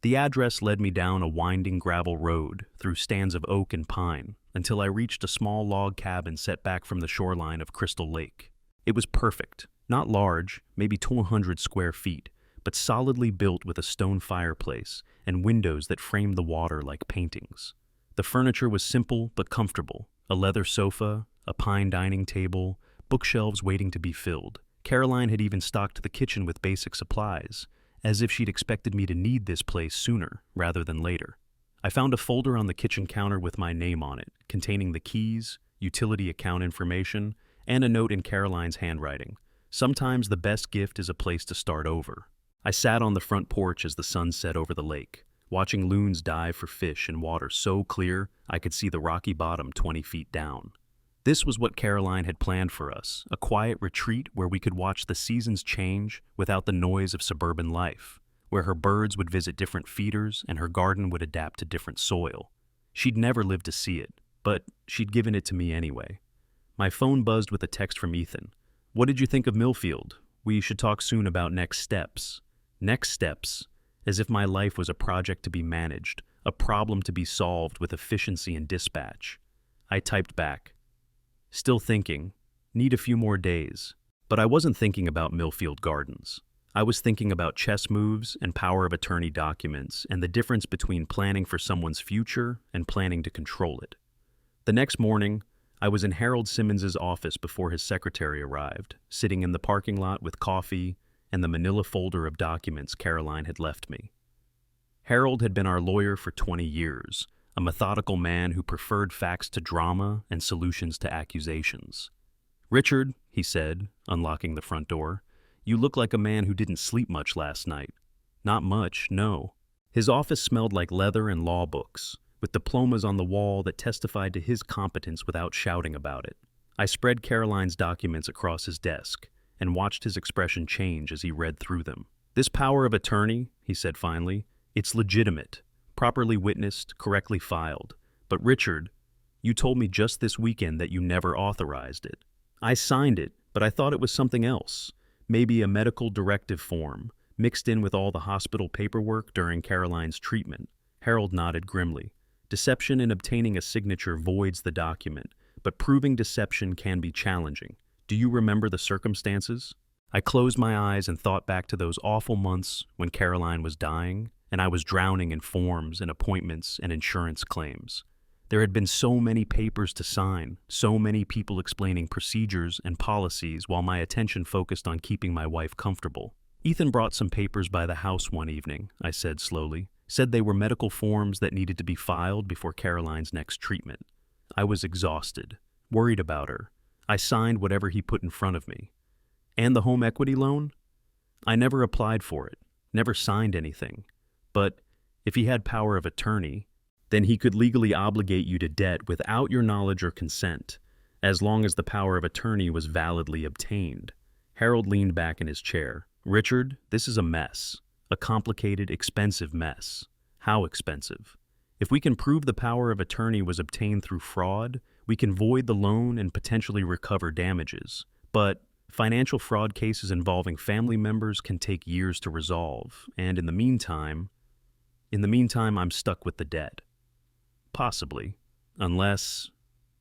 The address led me down a winding gravel road through stands of oak and pine until I reached a small log cabin set back from the shoreline of Crystal Lake. It was perfect, not large, maybe 200 square feet, but solidly built with a stone fireplace and windows that framed the water like paintings. The furniture was simple but comfortable, a leather sofa, a pine dining table, bookshelves waiting to be filled. Caroline had even stocked the kitchen with basic supplies, as if she'd expected me to need this place sooner rather than later. I found a folder on the kitchen counter with my name on it, containing the keys, utility account information, and a note in Caroline's handwriting. Sometimes the best gift is a place to start over. I sat on the front porch as the sun set over the lake, watching loons dive for fish in water so clear I could see the rocky bottom 20 feet down. This was what Caroline had planned for us, a quiet retreat where we could watch the seasons change without the noise of suburban life, where her birds would visit different feeders and her garden would adapt to different soil. She'd never lived to see it, but she'd given it to me anyway. My phone buzzed with a text from Ethan. "What did you think of Millfield? We should talk soon about next steps." Next steps, as if my life was a project to be managed, a problem to be solved with efficiency and dispatch. I typed back, "Still thinking. Need a few more days." But I wasn't thinking about Millfield Gardens. I was thinking about chess moves and power of attorney documents and the difference between planning for someone's future and planning to control it. The next morning, I was in Harold Simmons's office before his secretary arrived, sitting in the parking lot with coffee and the manila folder of documents Caroline had left me. Harold had been our lawyer for 20 years, a methodical man who preferred facts to drama and solutions to accusations. "Richard," he said, unlocking the front door, "you look like a man who didn't sleep much last night." "Not much, no." His office smelled like leather and law books, with diplomas on the wall that testified to his competence without shouting about it. I spread Caroline's documents across his desk and watched his expression change as he read through them. "This power of attorney," he said finally, "it's legitimate, properly witnessed, correctly filed. But Richard, you told me just this weekend that you never authorized it." "I signed it, but I thought it was something else. Maybe a medical directive form, mixed in with all the hospital paperwork during Caroline's treatment." Harold nodded grimly. "Deception in obtaining a signature voids the document, but proving deception can be challenging. Do you remember the circumstances?" I closed my eyes and thought back to those awful months when Caroline was dying, and I was drowning in forms and appointments and insurance claims. There had been so many papers to sign, so many people explaining procedures and policies while my attention focused on keeping my wife comfortable. "Ethan brought some papers by the house one evening," I said slowly. "Said they were medical forms that needed to be filed before Caroline's next treatment." I was exhausted, worried about her. I signed whatever he put in front of me. "And the home equity loan?" "I never applied for it, never signed anything. But if he had power of attorney, then he could legally obligate you to debt without your knowledge or consent, as long as the power of attorney was validly obtained." Harold leaned back in his chair. "Richard, this is a mess. A complicated, expensive mess." "How expensive?" "If we can prove the power of attorney was obtained through fraud, we can void the loan and potentially recover damages. But financial fraud cases involving family members can take years to resolve, and in the meantime, I'm stuck with the debt." "Possibly, unless—"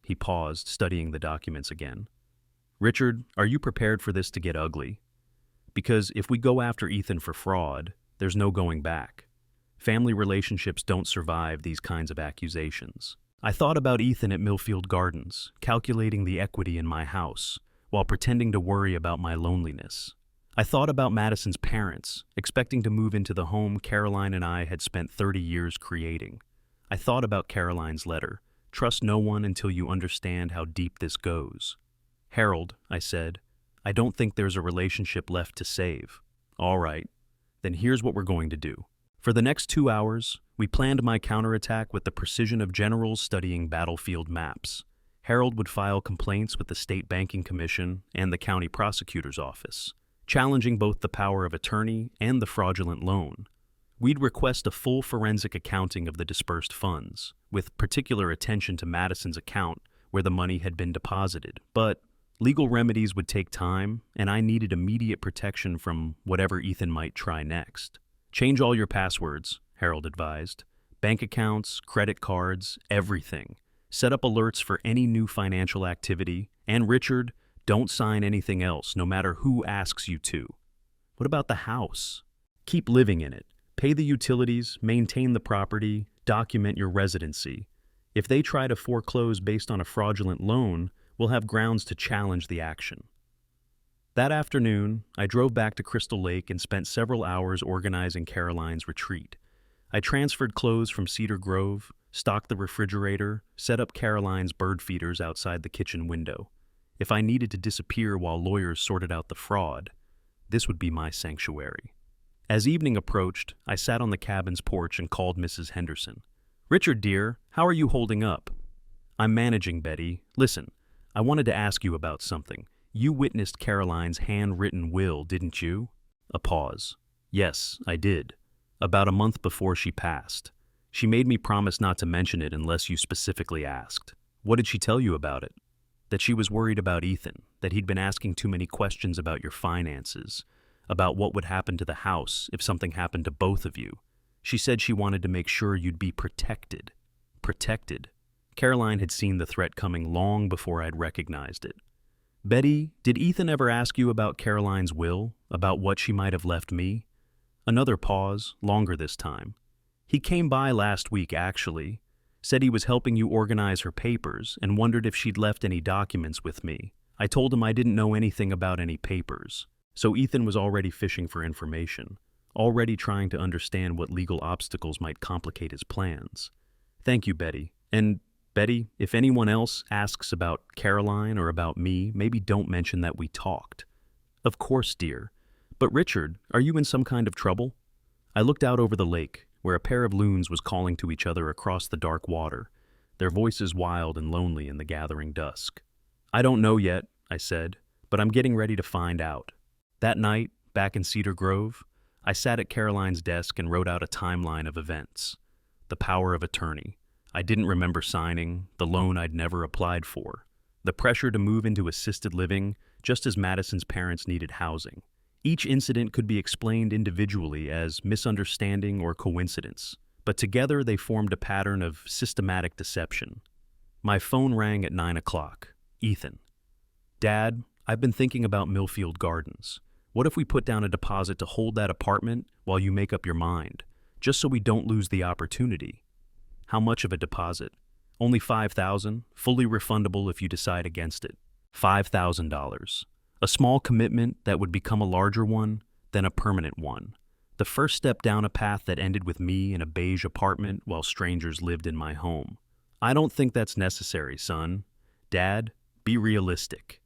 He paused, studying the documents again. "Richard, are you prepared for this to get ugly? Because if we go after Ethan for fraud, there's no going back. Family relationships don't survive these kinds of accusations." I thought about Ethan at Millfield Gardens, calculating the equity in my house, while pretending to worry about my loneliness. I thought about Madison's parents, expecting to move into the home Caroline and I had spent 30 years creating. I thought about Caroline's letter, "Trust no one until you understand how deep this goes." "Harold," I said, "I don't think there's a relationship left to save." "All right, then here's what we're going to do." For the next 2 hours, we planned my counterattack with the precision of generals studying battlefield maps. Harold would file complaints with the State Banking Commission and the County Prosecutor's Office, challenging both the power of attorney and the fraudulent loan. We'd request a full forensic accounting of the dispersed funds, with particular attention to Madison's account where the money had been deposited. But legal remedies would take time, and I needed immediate protection from whatever Ethan might try next. "Change all your passwords," Harold advised. "Bank accounts, credit cards, everything. Set up alerts for any new financial activity. And Richard, don't sign anything else, no matter who asks you to." "What about the house?" "Keep living in it. Pay the utilities, maintain the property, document your residency. If they try to foreclose based on a fraudulent loan, we'll have grounds to challenge the action." That afternoon, I drove back to Crystal Lake and spent several hours organizing Caroline's retreat. I transferred clothes from Cedar Grove, stocked the refrigerator, set up Caroline's bird feeders outside the kitchen window. If I needed to disappear while lawyers sorted out the fraud, this would be my sanctuary. As evening approached, I sat on the cabin's porch and called Mrs. Henderson. "Richard, dear, how are you holding up?" "I'm managing, Betty. Listen, I wanted to ask you about something. You witnessed Caroline's handwritten will, didn't you?" A pause. "Yes, I did. About a month before she passed. She made me promise not to mention it unless you specifically asked." "What did she tell you about it?" "That she was worried about Ethan, that he'd been asking too many questions about your finances, about what would happen to the house if something happened to both of you. She said she wanted to make sure you'd be protected." Protected? Caroline had seen the threat coming long before I'd recognized it. "Betty, did Ethan ever ask you about Caroline's will, about what she might have left me?" Another pause, longer this time. "He came by last week, actually. Said he was helping you organize her papers and wondered if she'd left any documents with me. I told him I didn't know anything about any papers." So Ethan was already fishing for information, already trying to understand what legal obstacles might complicate his plans. "Thank you, Betty. And, Betty, if anyone else asks about Caroline or about me, maybe don't mention that we talked." "Of course, dear. But Richard, are you in some kind of trouble?" I looked out over the lake, where a pair of loons was calling to each other across the dark water, their voices wild and lonely in the gathering dusk. "I don't know yet," I said, "but I'm getting ready to find out." That night, back in Cedar Grove, I sat at Caroline's desk and wrote out a timeline of events. The power of attorney I didn't remember signing, the loan I'd never applied for, the pressure to move into assisted living just as Madison's parents needed housing. Each incident could be explained individually as misunderstanding or coincidence, but together they formed a pattern of systematic deception. My phone rang at 9 o'clock. Ethan. "Dad, I've been thinking about Millfield Gardens. What if we put down a deposit to hold that apartment while you make up your mind, just so we don't lose the opportunity?" "How much of a deposit?" "Only $5,000, fully refundable if you decide against it." $5,000. A small commitment that would become a larger one, then a permanent one. The first step down a path that ended with me in a beige apartment while strangers lived in my home. "I don't think that's necessary, son. Dad, be realistic.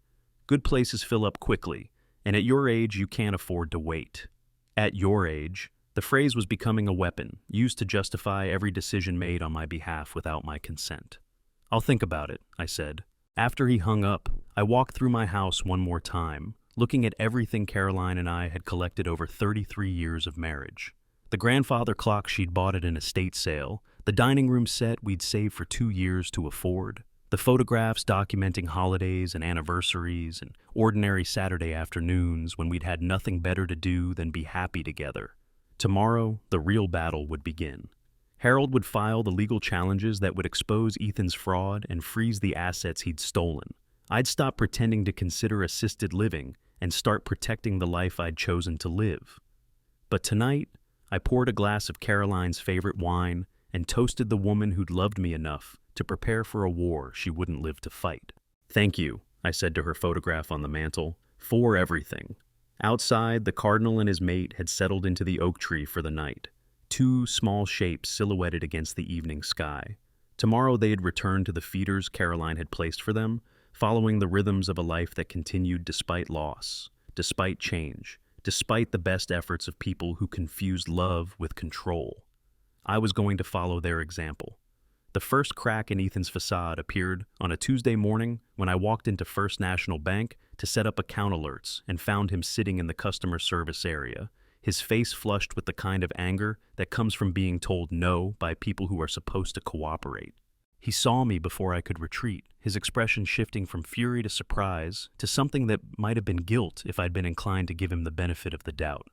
Good places fill up quickly, and at your age you can't afford to wait." At your age, the phrase was becoming a weapon, used to justify every decision made on my behalf without my consent. "I'll think about it," I said. After he hung up, I walked through my house one more time, looking at everything Caroline and I had collected over 33 years of marriage. The grandfather clock she'd bought at an estate sale, the dining room set we'd saved for 2 years to afford, the photographs documenting holidays and anniversaries and ordinary Saturday afternoons when we'd had nothing better to do than be happy together. Tomorrow, the real battle would begin. Harold would file the legal challenges that would expose Ethan's fraud and freeze the assets he'd stolen. I'd stop pretending to consider assisted living and start protecting the life I'd chosen to live. But tonight, I poured a glass of Caroline's favorite wine and toasted the woman who'd loved me enough to prepare for a war she wouldn't live to fight. "Thank you," I said to her photograph on the mantel, "for everything." Outside, the cardinal and his mate had settled into the oak tree for the night, 2 small shapes silhouetted against the evening sky. Tomorrow they'd return to the feeders Caroline had placed for them, following the rhythms of a life that continued despite loss, despite change, despite the best efforts of people who confused love with control. I was going to follow their example. The first crack in Ethan's facade appeared on a Tuesday morning when I walked into First National Bank to set up account alerts and found him sitting in the customer service area, his face flushed with the kind of anger that comes from being told no by people who are supposed to cooperate. He saw me before I could retreat, his expression shifting from fury to surprise to something that might have been guilt if I'd been inclined to give him the benefit of the doubt.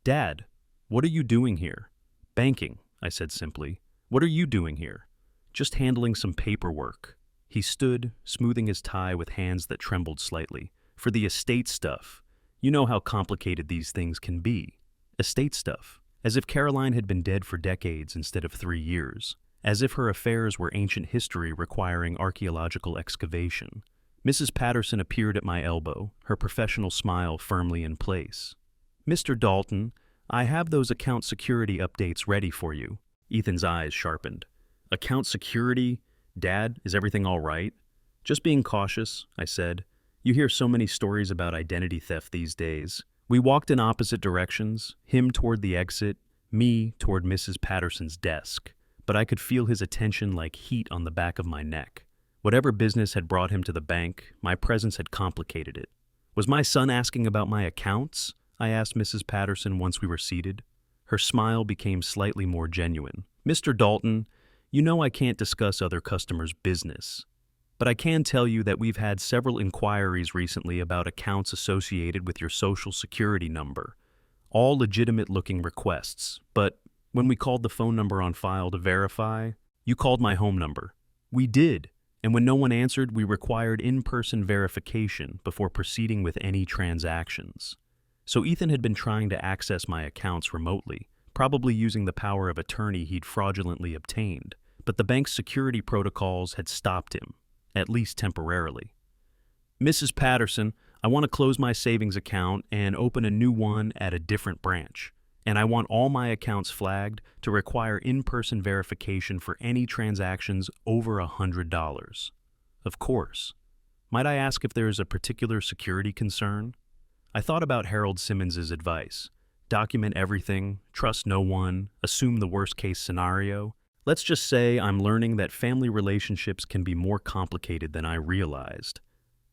"Dad, what are you doing here?" "Banking," I said simply. "What are you doing here?" "Just handling some paperwork." He stood, smoothing his tie with hands that trembled slightly. "For the estate stuff. You know how complicated these things can be." Estate stuff. As if Caroline had been dead for decades instead of 3 years. As if her affairs were ancient history requiring archaeological excavation. Mrs. Patterson appeared at my elbow, her professional smile firmly in place. "Mr. Dalton, I have those account security updates ready for you." Ethan's eyes sharpened. Account security? Dad, is everything all right? Just being cautious, I said. You hear so many stories about identity theft these days. We walked in opposite directions, him toward the exit, me toward Mrs. Patterson's desk, but I could feel his attention like heat on the back of my neck. Whatever business had brought him to the bank, my presence had complicated it. Was my son asking about my accounts? I asked Mrs. Patterson once we were seated. Her smile became slightly more genuine. Mr. Dalton, you know I can't discuss other customers' business, but I can tell you that we've had several inquiries recently about accounts associated with your social security number. All legitimate-looking requests, but when we called the phone number on file to verify, you called my home number. We did, and when no one answered, we required in-person verification before proceeding with any transactions. So Ethan had been trying to access my accounts remotely, probably using the power of attorney he'd fraudulently obtained, but the bank's security protocols had stopped him, at least temporarily. Mrs. Patterson, I want to close my savings account and open a new one at a different branch, and I want all my accounts flagged to require in-person verification for any transactions over $100. Of course. Might I ask if there is a particular security concern? I thought about Harold Simmons's advice. Document everything, trust no one, assume the worst-case scenario. Let's just say I'm learning that family relationships can be more complicated than I realized.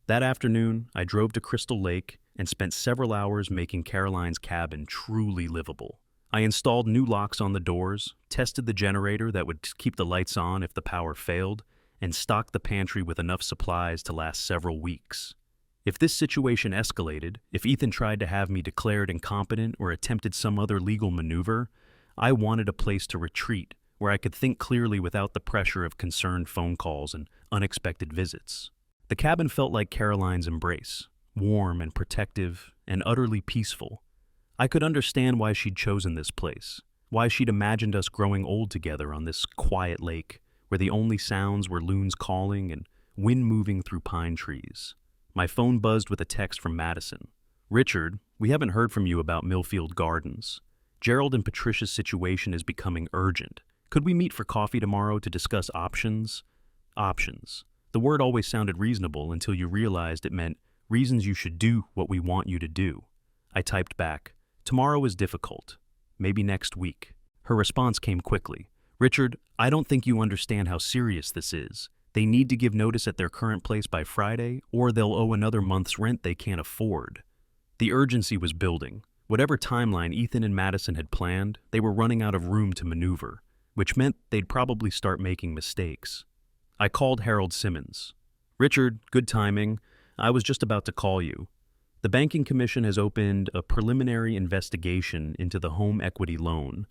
That afternoon, I drove to Crystal Lake and spent several hours making Caroline's cabin truly livable. I installed new locks on the doors, tested the generator that would keep the lights on if the power failed, and stocked the pantry with enough supplies to last several weeks. If this situation escalated, if Ethan tried to have me declared incompetent or attempted some other legal maneuver, I wanted a place to retreat where I could think clearly without the pressure of concerned phone calls and unexpected visits. The cabin felt like Caroline's embrace, warm and protective and utterly peaceful. I could understand why she'd chosen this place, why she'd imagined us growing old together on this quiet lake where the only sounds were loons calling and wind moving through pine trees. My phone buzzed with a text from Madison. Richard, we haven't heard from you about Millfield Gardens. Gerald and Patricia's situation is becoming urgent. Could we meet for coffee tomorrow to discuss options? Options. The word always sounded reasonable until you realized it meant reasons you should do what we want you to do. I typed back, tomorrow is difficult. Maybe next week. Her response came quickly. Richard, I don't think you understand how serious this is. They need to give notice at their current place by Friday, or they'll owe another month's rent they can't afford. The urgency was building. Whatever timeline Ethan and Madison had planned, they were running out of room to maneuver, which meant they'd probably start making mistakes. I called Harold Simmons. Richard, good timing. I was just about to call you. The Banking Commission has opened a preliminary investigation into the home equity loan.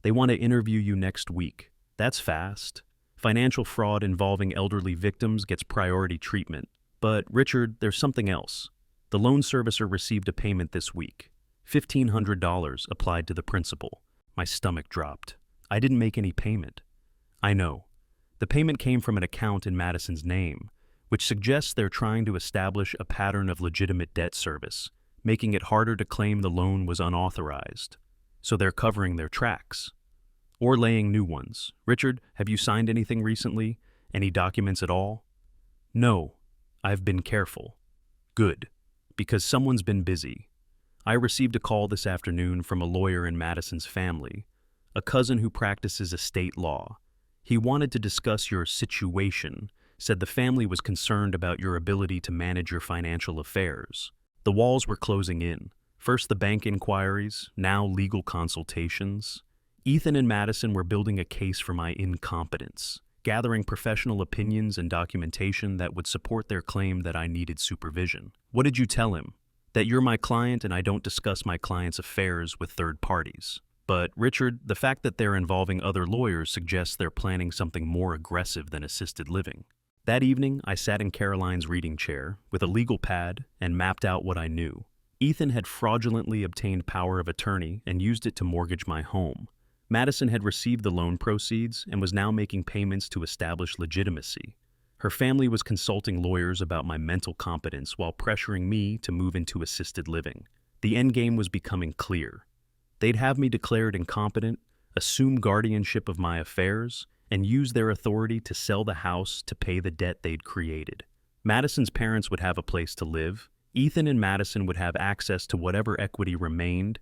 They want to interview you next week. That's fast. Financial fraud involving elderly victims gets priority treatment. But, Richard, there's something else. The loan servicer received a payment this week. $1,500 applied to the principal. My stomach dropped. I didn't make any payment. I know. The payment came from an account in Madison's name, which suggests they're trying to establish a pattern of legitimate debt service, making it harder to claim the loan was unauthorized. So they're covering their tracks. Or laying new ones. Richard, have you signed anything recently? Any documents at all? No. I've been careful. Good. Because someone's been busy. I received a call this afternoon from a lawyer in Madison's family, a cousin who practices estate law. He wanted to discuss your situation, said the family was concerned about your ability to manage your financial affairs. The walls were closing in. First the bank inquiries, now legal consultations. Ethan and Madison were building a case for my incompetence, gathering professional opinions and documentation that would support their claim that I needed supervision. What did you tell him? That you're my client and I don't discuss my client's affairs with third parties. But, Richard, the fact that they're involving other lawyers suggests they're planning something more aggressive than assisted living. That evening, I sat in Caroline's reading chair with a legal pad and mapped out what I knew. Ethan had fraudulently obtained power of attorney and used it to mortgage my home. Madison had received the loan proceeds and was now making payments to establish legitimacy. Her family was consulting lawyers about my mental competence while pressuring me to move into assisted living. The endgame was becoming clear. They'd have me declared incompetent, assume guardianship of my affairs, and use their authority to sell the house to pay the debt they'd created. Madison's parents would have a place to live, Ethan and Madison would have access to whatever equity remained,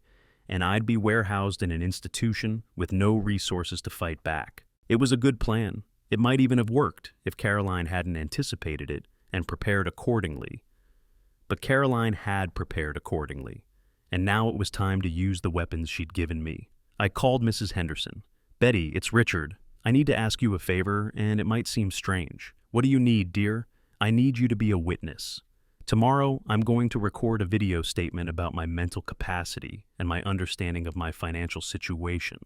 and I'd be warehoused in an institution with no resources to fight back. It was a good plan. It might even have worked if Caroline hadn't anticipated it and prepared accordingly. But Caroline had prepared accordingly, and now it was time to use the weapons she'd given me. I called Mrs. Henderson. "Betty, it's Richard. I need to ask you a favor, and it might seem strange. What do you need, dear? I need you to be a witness. Tomorrow, I'm going to record a video statement about my mental capacity and my understanding of my financial situation,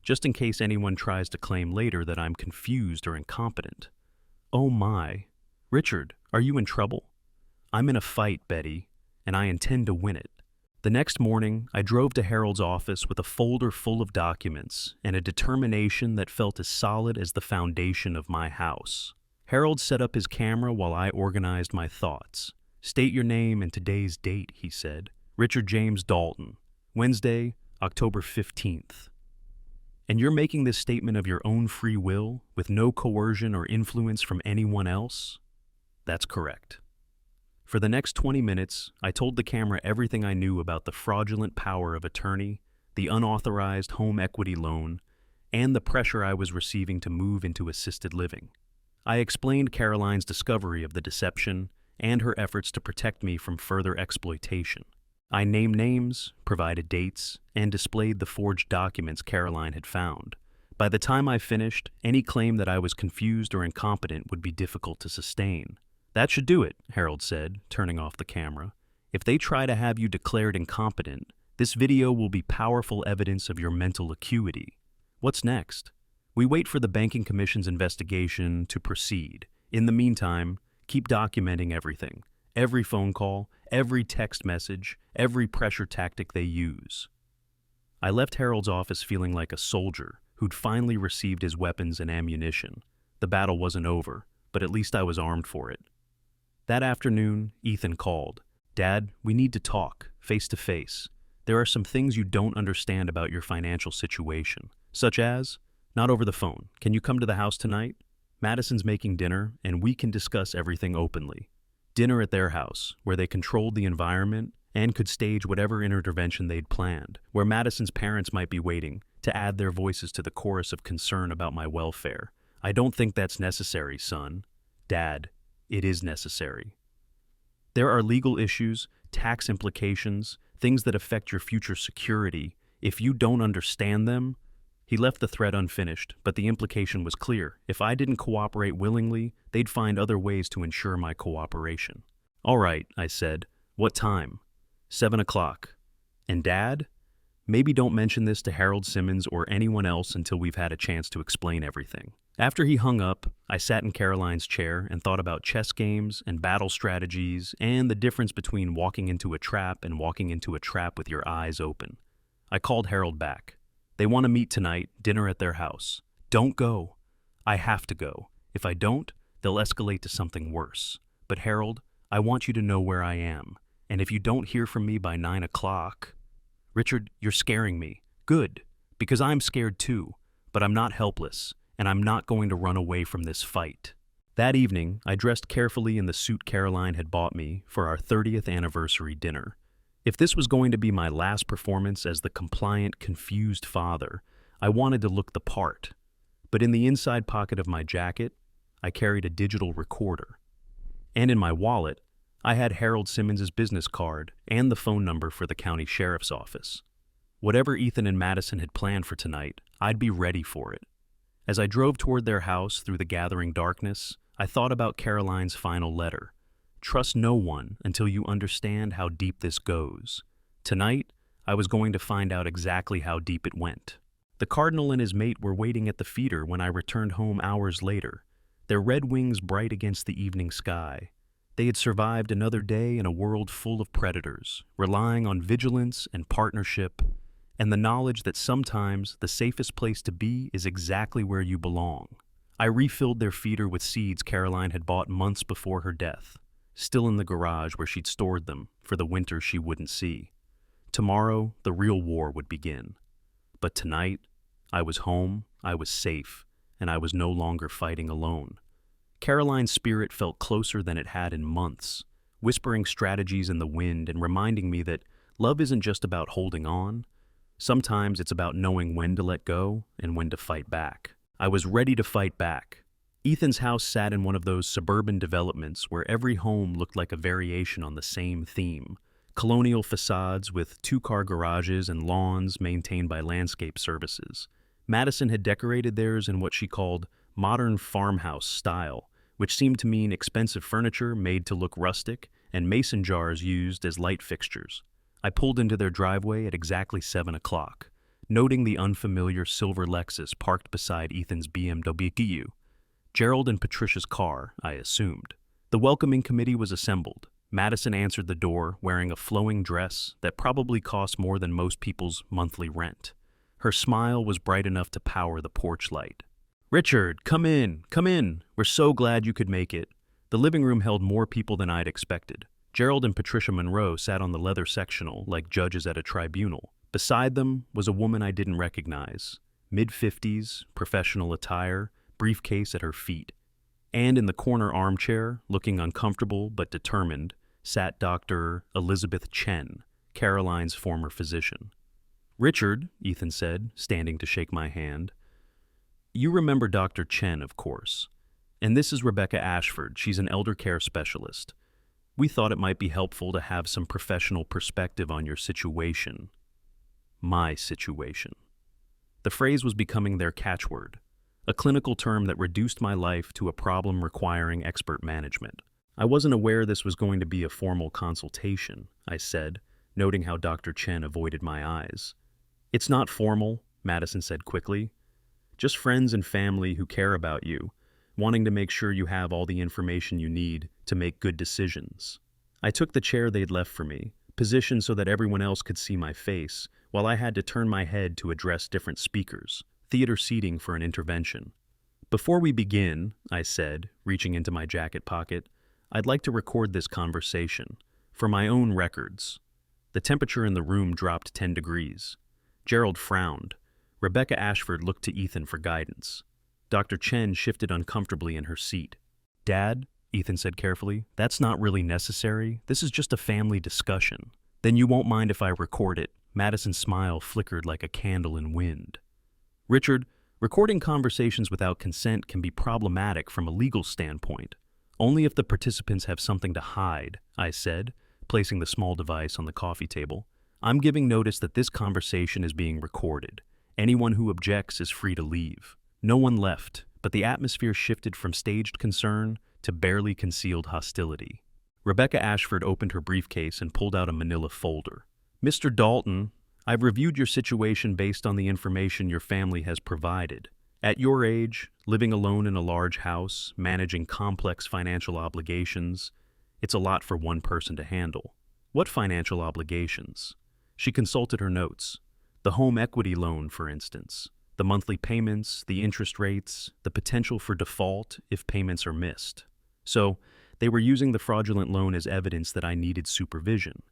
just in case anyone tries to claim later that I'm confused or incompetent." "Oh my. Richard, are you in trouble?" "I'm in a fight, Betty, and I intend to win it." The next morning, I drove to Harold's office with a folder full of documents and a determination that felt as solid as the foundation of my house. Harold set up his camera while I organized my thoughts. "State your name and today's date," he said. "Richard James Dalton, Wednesday, October 15th. "And you're making this statement of your own free will, with no coercion or influence from anyone else?" "That's correct." For the next 20 minutes, I told the camera everything I knew about the fraudulent power of attorney, the unauthorized home equity loan, and the pressure I was receiving to move into assisted living. I explained Caroline's discovery of the deception and her efforts to protect me from further exploitation. I named names, provided dates, and displayed the forged documents Caroline had found. By the time I finished, any claim that I was confused or incompetent would be difficult to sustain. "That should do it," Harold said, turning off the camera. "If they try to have you declared incompetent, this video will be powerful evidence of your mental acuity. What's next?" "We wait for the Banking Commission's investigation to proceed. In the meantime, keep documenting everything. Every phone call, every text message, every pressure tactic they use." I left Harold's office feeling like a soldier who'd finally received his weapons and ammunition. The battle wasn't over, but at least I was armed for it. That afternoon, Ethan called. "Dad, we need to talk, face to face. There are some things you don't understand about your financial situation, such as, not over the phone. Can you come to the house tonight? Madison's making dinner, and we can discuss everything openly." Dinner at their house, where they controlled the environment and could stage whatever intervention they'd planned, where Madison's parents might be waiting to add their voices to the chorus of concern about my welfare. "I don't think that's necessary, son." "Dad, it is necessary. There are legal issues, tax implications, things that affect your future security. If you don't understand them..." He left the thread unfinished, but the implication was clear. If I didn't cooperate willingly, they'd find other ways to ensure my cooperation. "All right," I said. "What time?" 7 o'clock. "And Dad? Maybe don't mention this to Harold Simmons or anyone else until we've had a chance to explain everything." After he hung up, I sat in Caroline's chair and thought about chess games and battle strategies and the difference between walking into a trap and walking into a trap with your eyes open. I called Harold back. "They want to meet tonight, dinner at their house." "Don't go." "I have to go. If I don't, they'll escalate to something worse. But Harold, I want you to know where I am. And if you don't hear from me by 9 o'clock... "Richard, you're scaring me." "Good, because I'm scared too. But I'm not helpless, and I'm not going to run away from this fight." That evening, I dressed carefully in the suit Caroline had bought me for our 30th anniversary dinner. If this was going to be my last performance as the compliant, confused father, I wanted to look the part. But in the inside pocket of my jacket, I carried a digital recorder. And in my wallet, I had Harold Simmons' business card and the phone number for the county sheriff's office. Whatever Ethan and Madison had planned for tonight, I'd be ready for it. As I drove toward their house through the gathering darkness, I thought about Caroline's final letter. "Trust no one until you understand how deep this goes." Tonight, I was going to find out exactly how deep it went. The cardinal and his mate were waiting at the feeder when I returned home hours later, their red wings bright against the evening sky. They had survived another day in a world full of predators, relying on vigilance and partnership, and the knowledge that sometimes the safest place to be is exactly where you belong. I refilled their feeder with seeds Caroline had bought months before her death, still in the garage where she'd stored them for the winter she wouldn't see. Tomorrow, the real war would begin. But tonight, I was home, I was safe, and I was no longer fighting alone. Caroline's spirit felt closer than it had in months, whispering strategies in the wind and reminding me that love isn't just about holding on. Sometimes it's about knowing when to let go and when to fight back. I was ready to fight back. Ethan's house sat in one of those suburban developments where every home looked like a variation on the same theme. Colonial facades with two-car garages and lawns maintained by landscape services. Madison had decorated theirs in what she called modern farmhouse style, which seemed to mean expensive furniture made to look rustic and mason jars used as light fixtures. I pulled into their driveway at exactly 7 o'clock, noting the unfamiliar silver Lexus parked beside Ethan's BMW. Gerald and Patricia's car, I assumed. The welcoming committee was assembled. Madison answered the door wearing a flowing dress that probably cost more than most people's monthly rent. Her smile was bright enough to power the porch light. "Richard, come in, come in. We're so glad you could make it." The living room held more people than I'd expected. Gerald and Patricia Monroe sat on the leather sectional like judges at a tribunal. Beside them was a woman I didn't recognize. Mid-50s, professional attire, briefcase at her feet. And in the corner armchair, looking uncomfortable but determined, sat Dr. Elizabeth Chen, Caroline's former physician. "Richard," Ethan said, standing to shake my hand. "You remember Dr. Chen, of course. And this is Rebecca Ashford. She's an elder care specialist. We thought it might be helpful to have some professional perspective on your situation." My situation. The phrase was becoming their catchword, a clinical term that reduced my life to a problem requiring expert management. "I wasn't aware this was going to be a formal consultation," I said, noting how Dr. Chen avoided my eyes. "It's not formal," Madison said quickly. "Just friends and family who care about you, wanting to make sure you have all the information you need to make good decisions." I took the chair they'd left for me, positioned so that everyone else could see my face, while I had to turn my head to address different speakers, theater seating for an intervention. "Before we begin," I said, reaching into my jacket pocket, "I'd like to record this conversation, for my own records." The temperature in the room dropped 10 degrees. Gerald frowned. Rebecca Ashford looked to Ethan for guidance. Dr. Chen shifted uncomfortably in her seat. "Dad," Ethan said carefully, "that's not really necessary. This is just a family discussion." "Then you won't mind if I record it?" Madison's smile flickered like a candle in wind. "Richard, recording conversations without consent can be problematic from a legal standpoint. Only if the participants have something to hide," I said, placing the small device on the coffee table. "I'm giving notice that this conversation is being recorded. Anyone who objects is free to leave." No one left, but the atmosphere shifted from staged concern to barely concealed hostility. Rebecca Ashford opened her briefcase and pulled out a manila folder. "Mr. Dalton, I've reviewed your situation based on the information your family has provided. At your age, living alone in a large house, managing complex financial obligations, it's a lot for one person to handle." "What financial obligations?" She consulted her notes. "The home equity loan, for instance. The monthly payments, the interest rates, the potential for default if payments are missed." So, they were using the fraudulent loan as evidence that I needed supervision.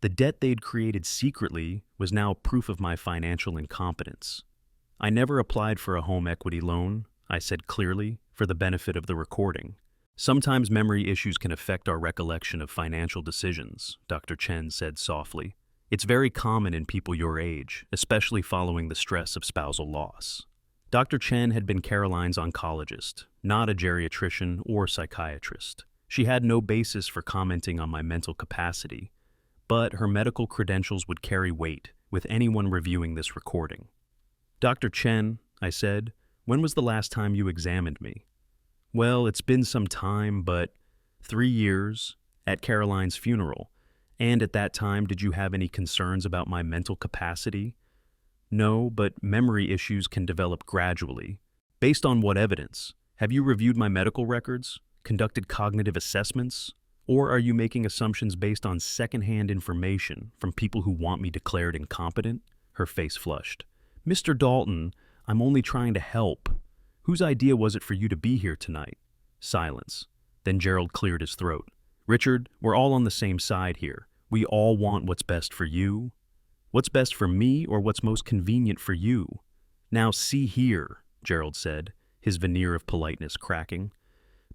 The debt they'd created secretly was now proof of my financial incompetence. "I never applied for a home equity loan," I said clearly, for the benefit of the recording. "Sometimes memory issues can affect our recollection of financial decisions," Dr. Chen said softly. "It's very common in people your age, especially following the stress of spousal loss." Dr. Chen had been Caroline's oncologist, not a geriatrician or psychiatrist. She had no basis for commenting on my mental capacity, but her medical credentials would carry weight with anyone reviewing this recording. "Dr. Chen," I said, "when was the last time you examined me?" "Well, it's been some time, but 3 years, at Caroline's funeral. And at that time, did you have any concerns about my mental capacity?" "No, but memory issues can develop gradually." "Based on what evidence? Have you reviewed my medical records, conducted cognitive assessments, or are you making assumptions based on secondhand information from people who want me declared incompetent?" Her face flushed. "Mr. Dalton, I'm only trying to help. Whose idea was it for you to be here tonight?" Silence. Then Gerald cleared his throat. "Richard, we're all on the same side here. We all want what's best for you. What's best for me or what's most convenient for you?" "Now see here," Gerald said, his veneer of politeness cracking.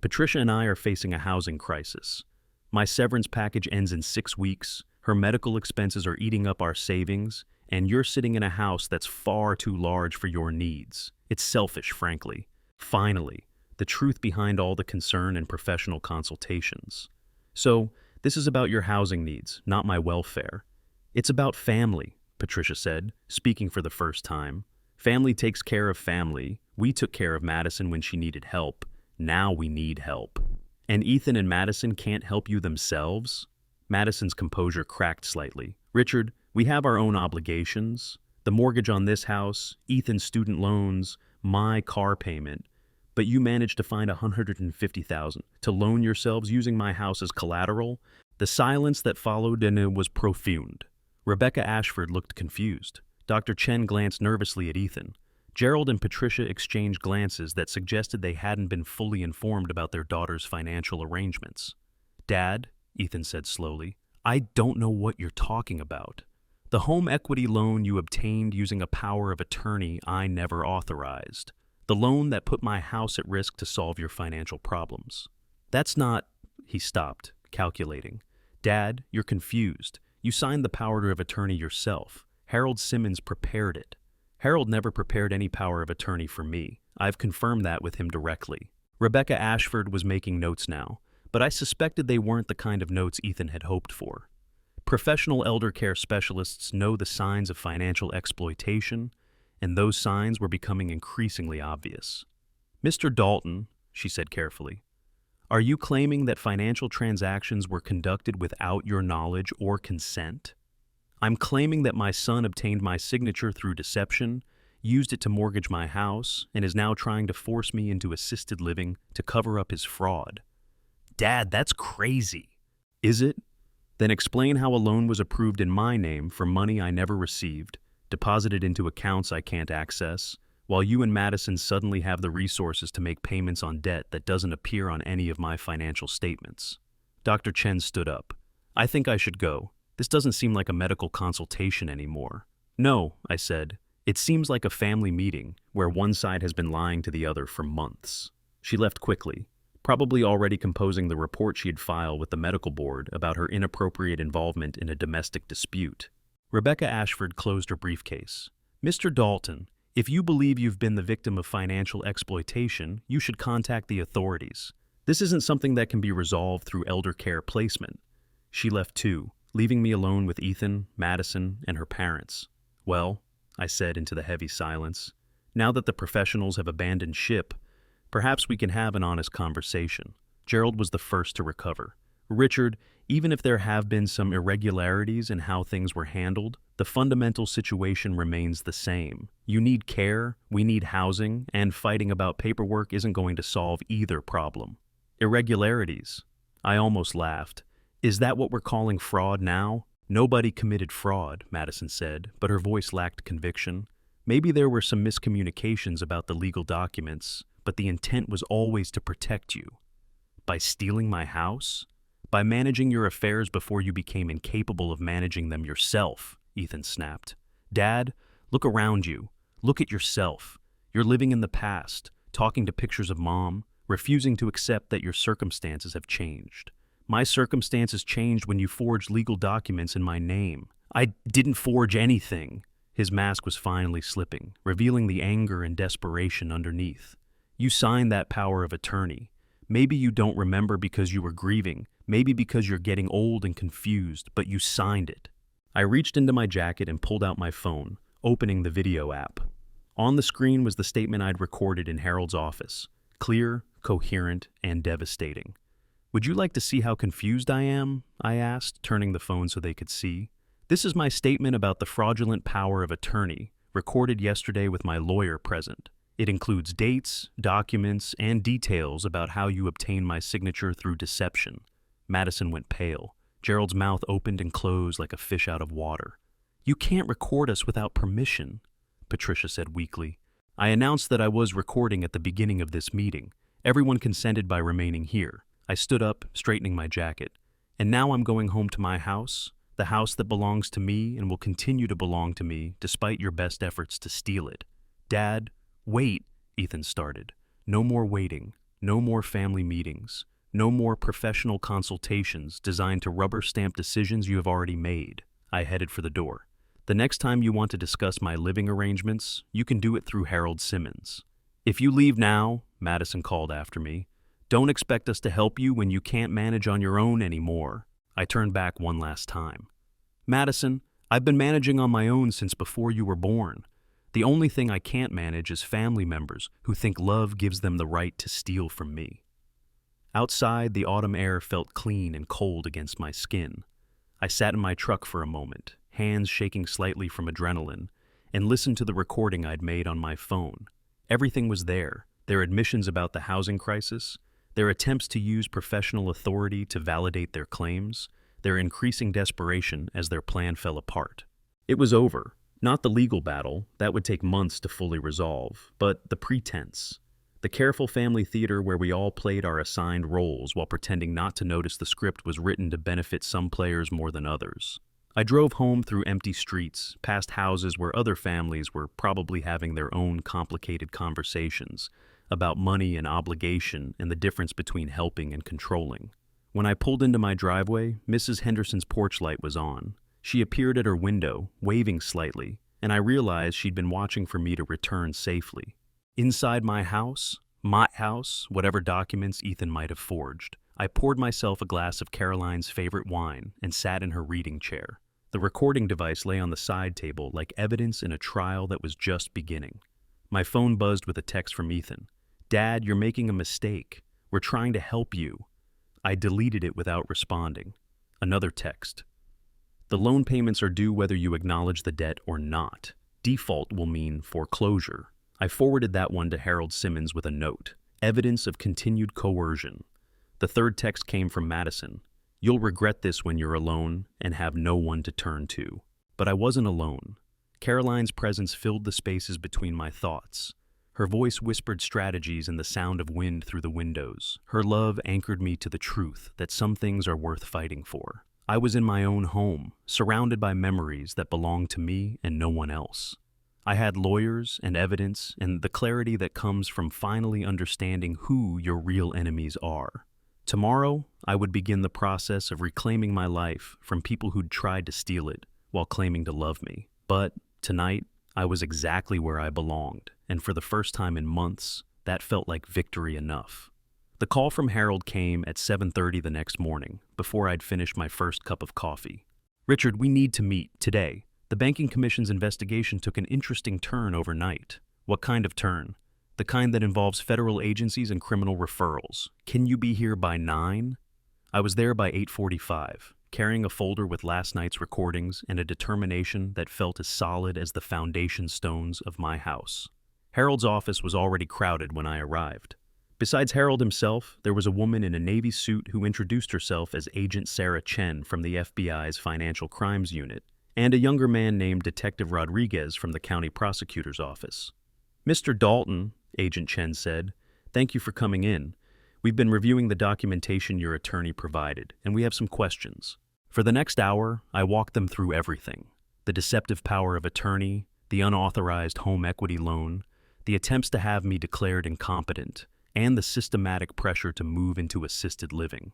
"Patricia and I are facing a housing crisis. My severance package ends in 6 weeks, her medical expenses are eating up our savings, and you're sitting in a house that's far too large for your needs. It's selfish, frankly." Finally, the truth behind all the concern and professional consultations. "So, this is about your housing needs, not my welfare." "It's about family," Patricia said, speaking for the first time. "Family takes care of family. We took care of Madison when she needed help. Now we need help. And Ethan and Madison can't help you themselves?" Madison's composure cracked slightly. "Richard, we have our own obligations. The mortgage on this house, Ethan's student loans, my car payment. But you managed to find $150,000 to loan yourselves using my house as collateral." The silence that followed and it was profound. Rebecca Ashford looked confused. Dr. Chen glanced nervously at Ethan. Gerald and Patricia exchanged glances that suggested they hadn't been fully informed about their daughter's financial arrangements. "Dad," Ethan said slowly, "I don't know what you're talking about. The home equity loan you obtained using a power of attorney I never authorized. The loan that put my house at risk to solve your financial problems. That's not—" He stopped, calculating. "Dad, you're confused. You signed the power of attorney yourself. Harold Simmons prepared it. Harold never prepared any power of attorney for me. I've confirmed that with him directly." Rebecca Ashford was making notes now, but I suspected they weren't the kind of notes Ethan had hoped for. Professional elder care specialists know the signs of financial exploitation, and those signs were becoming increasingly obvious. "Mr. Dalton," she said carefully, "are you claiming that financial transactions were conducted without your knowledge or consent?" "I'm claiming that my son obtained my signature through deception, used it to mortgage my house, and is now trying to force me into assisted living to cover up his fraud." "Dad, that's crazy." "Is it? Then explain how a loan was approved in my name for money I never received, deposited into accounts I can't access, while you and Madison suddenly have the resources to make payments on debt that doesn't appear on any of my financial statements." Dr. Chen stood up. "I think I should go. This doesn't seem like a medical consultation anymore." "No," I said. "It seems like a family meeting where one side has been lying to the other for months." She left quickly, probably already composing the report she'd file with the medical board about her inappropriate involvement in a domestic dispute. Rebecca Ashford closed her briefcase. "Mr. Dalton, if you believe you've been the victim of financial exploitation, you should contact the authorities. This isn't something that can be resolved through elder care placement." She left too, leaving me alone with Ethan, Madison, and her parents. "Well," I said into the heavy silence, "now that the professionals have abandoned ship, perhaps we can have an honest conversation." Gerald was the first to recover. "Richard, even if there have been some irregularities in how things were handled, the fundamental situation remains the same. You need care, we need housing, and fighting about paperwork isn't going to solve either problem." "Irregularities?" I almost laughed. "Is that what we're calling fraud now?" "Nobody committed fraud," Madison said, but her voice lacked conviction. "Maybe there were some miscommunications about the legal documents, but the intent was always to protect you." "By stealing my house? By managing your affairs before you became incapable of managing them yourself," Ethan snapped. "Dad, look around you. Look at yourself. You're living in the past, talking to pictures of Mom, refusing to accept that your circumstances have changed. My circumstances changed when you forged legal documents in my name." "I didn't forge anything." His mask was finally slipping, revealing the anger and desperation underneath. "You signed that power of attorney. Maybe you don't remember because you were grieving, maybe because you're getting old and confused, but you signed it." I reached into my jacket and pulled out my phone, opening the video app. On the screen was the statement I'd recorded in Harold's office, clear, coherent, and devastating. "Would you like to see how confused I am?" I asked, turning the phone so they could see. "This is my statement about the fraudulent power of attorney, recorded yesterday with my lawyer present. It includes dates, documents, and details about how you obtained my signature through deception." Madison went pale. Gerald's mouth opened and closed like a fish out of water. "You can't record us without permission," Patricia said weakly. "I announced that I was recording at the beginning of this meeting. Everyone consented by remaining here." I stood up, straightening my jacket. "And now I'm going home to my house, the house that belongs to me and will continue to belong to me despite your best efforts to steal it." "Dad, wait," Ethan started. No more waiting, no more family meetings, no more professional consultations designed to rubber stamp decisions you have already made. I headed for the door. The next time you want to discuss my living arrangements, you can do it through Harold Simmons. If you leave now, Madison called after me, don't expect us to help you when you can't manage on your own anymore. I turned back one last time. Madison, I've been managing on my own since before you were born. The only thing I can't manage is family members who think love gives them the right to steal from me. Outside, the autumn air felt clean and cold against my skin. I sat in my truck for a moment, hands shaking slightly from adrenaline, and listened to the recording I'd made on my phone. Everything was there, their admissions about the housing crisis, their attempts to use professional authority to validate their claims, their increasing desperation as their plan fell apart. It was over. Not the legal battle, that would take months to fully resolve, but the pretense. The careful family theater where we all played our assigned roles while pretending not to notice the script was written to benefit some players more than others. I drove home through empty streets, past houses where other families were probably having their own complicated conversations about money and obligation and the difference between helping and controlling. When I pulled into my driveway, Mrs. Henderson's porch light was on. She appeared at her window, waving slightly, and I realized she'd been watching for me to return safely. Inside my house, whatever documents Ethan might have forged, I poured myself a glass of Caroline's favorite wine and sat in her reading chair. The recording device lay on the side table like evidence in a trial that was just beginning. My phone buzzed with a text from Ethan. "Dad, you're making a mistake. We're trying to help you." I deleted it without responding. Another text. "The loan payments are due whether you acknowledge the debt or not. Default will mean foreclosure." I forwarded that one to Harold Simmons with a note. Evidence of continued coercion. The third text came from Madison. "You'll regret this when you're alone and have no one to turn to." But I wasn't alone. Caroline's presence filled the spaces between my thoughts. Her voice whispered strategies in the sound of wind through the windows. Her love anchored me to the truth that some things are worth fighting for. I was in my own home, surrounded by memories that belonged to me and no one else. I had lawyers and evidence and the clarity that comes from finally understanding who your real enemies are. Tomorrow, I would begin the process of reclaiming my life from people who'd tried to steal it while claiming to love me. But tonight, I was exactly where I belonged, and for the first time in months, that felt like victory enough. The call from Harold came at 7:30 the next morning, before I'd finished my first cup of coffee. "Richard, we need to meet today. The Banking Commission's investigation took an interesting turn overnight." "What kind of turn?" "The kind that involves federal agencies and criminal referrals. Can you be here by 9? I was there by 8:45, carrying a folder with last night's recordings and a determination that felt as solid as the foundation stones of my house. Harold's office was already crowded when I arrived. Besides Harold himself, there was a woman in a Navy suit who introduced herself as Agent Sarah Chen from the FBI's Financial Crimes Unit, and a younger man named Detective Rodriguez from the county prosecutor's office. "Mr. Dalton," Agent Chen said, "thank you for coming in. We've been reviewing the documentation your attorney provided, and we have some questions." For the next hour, I walked them through everything: the deceptive power of attorney, the unauthorized home equity loan, the attempts to have me declared incompetent, and the systematic pressure to move into assisted living.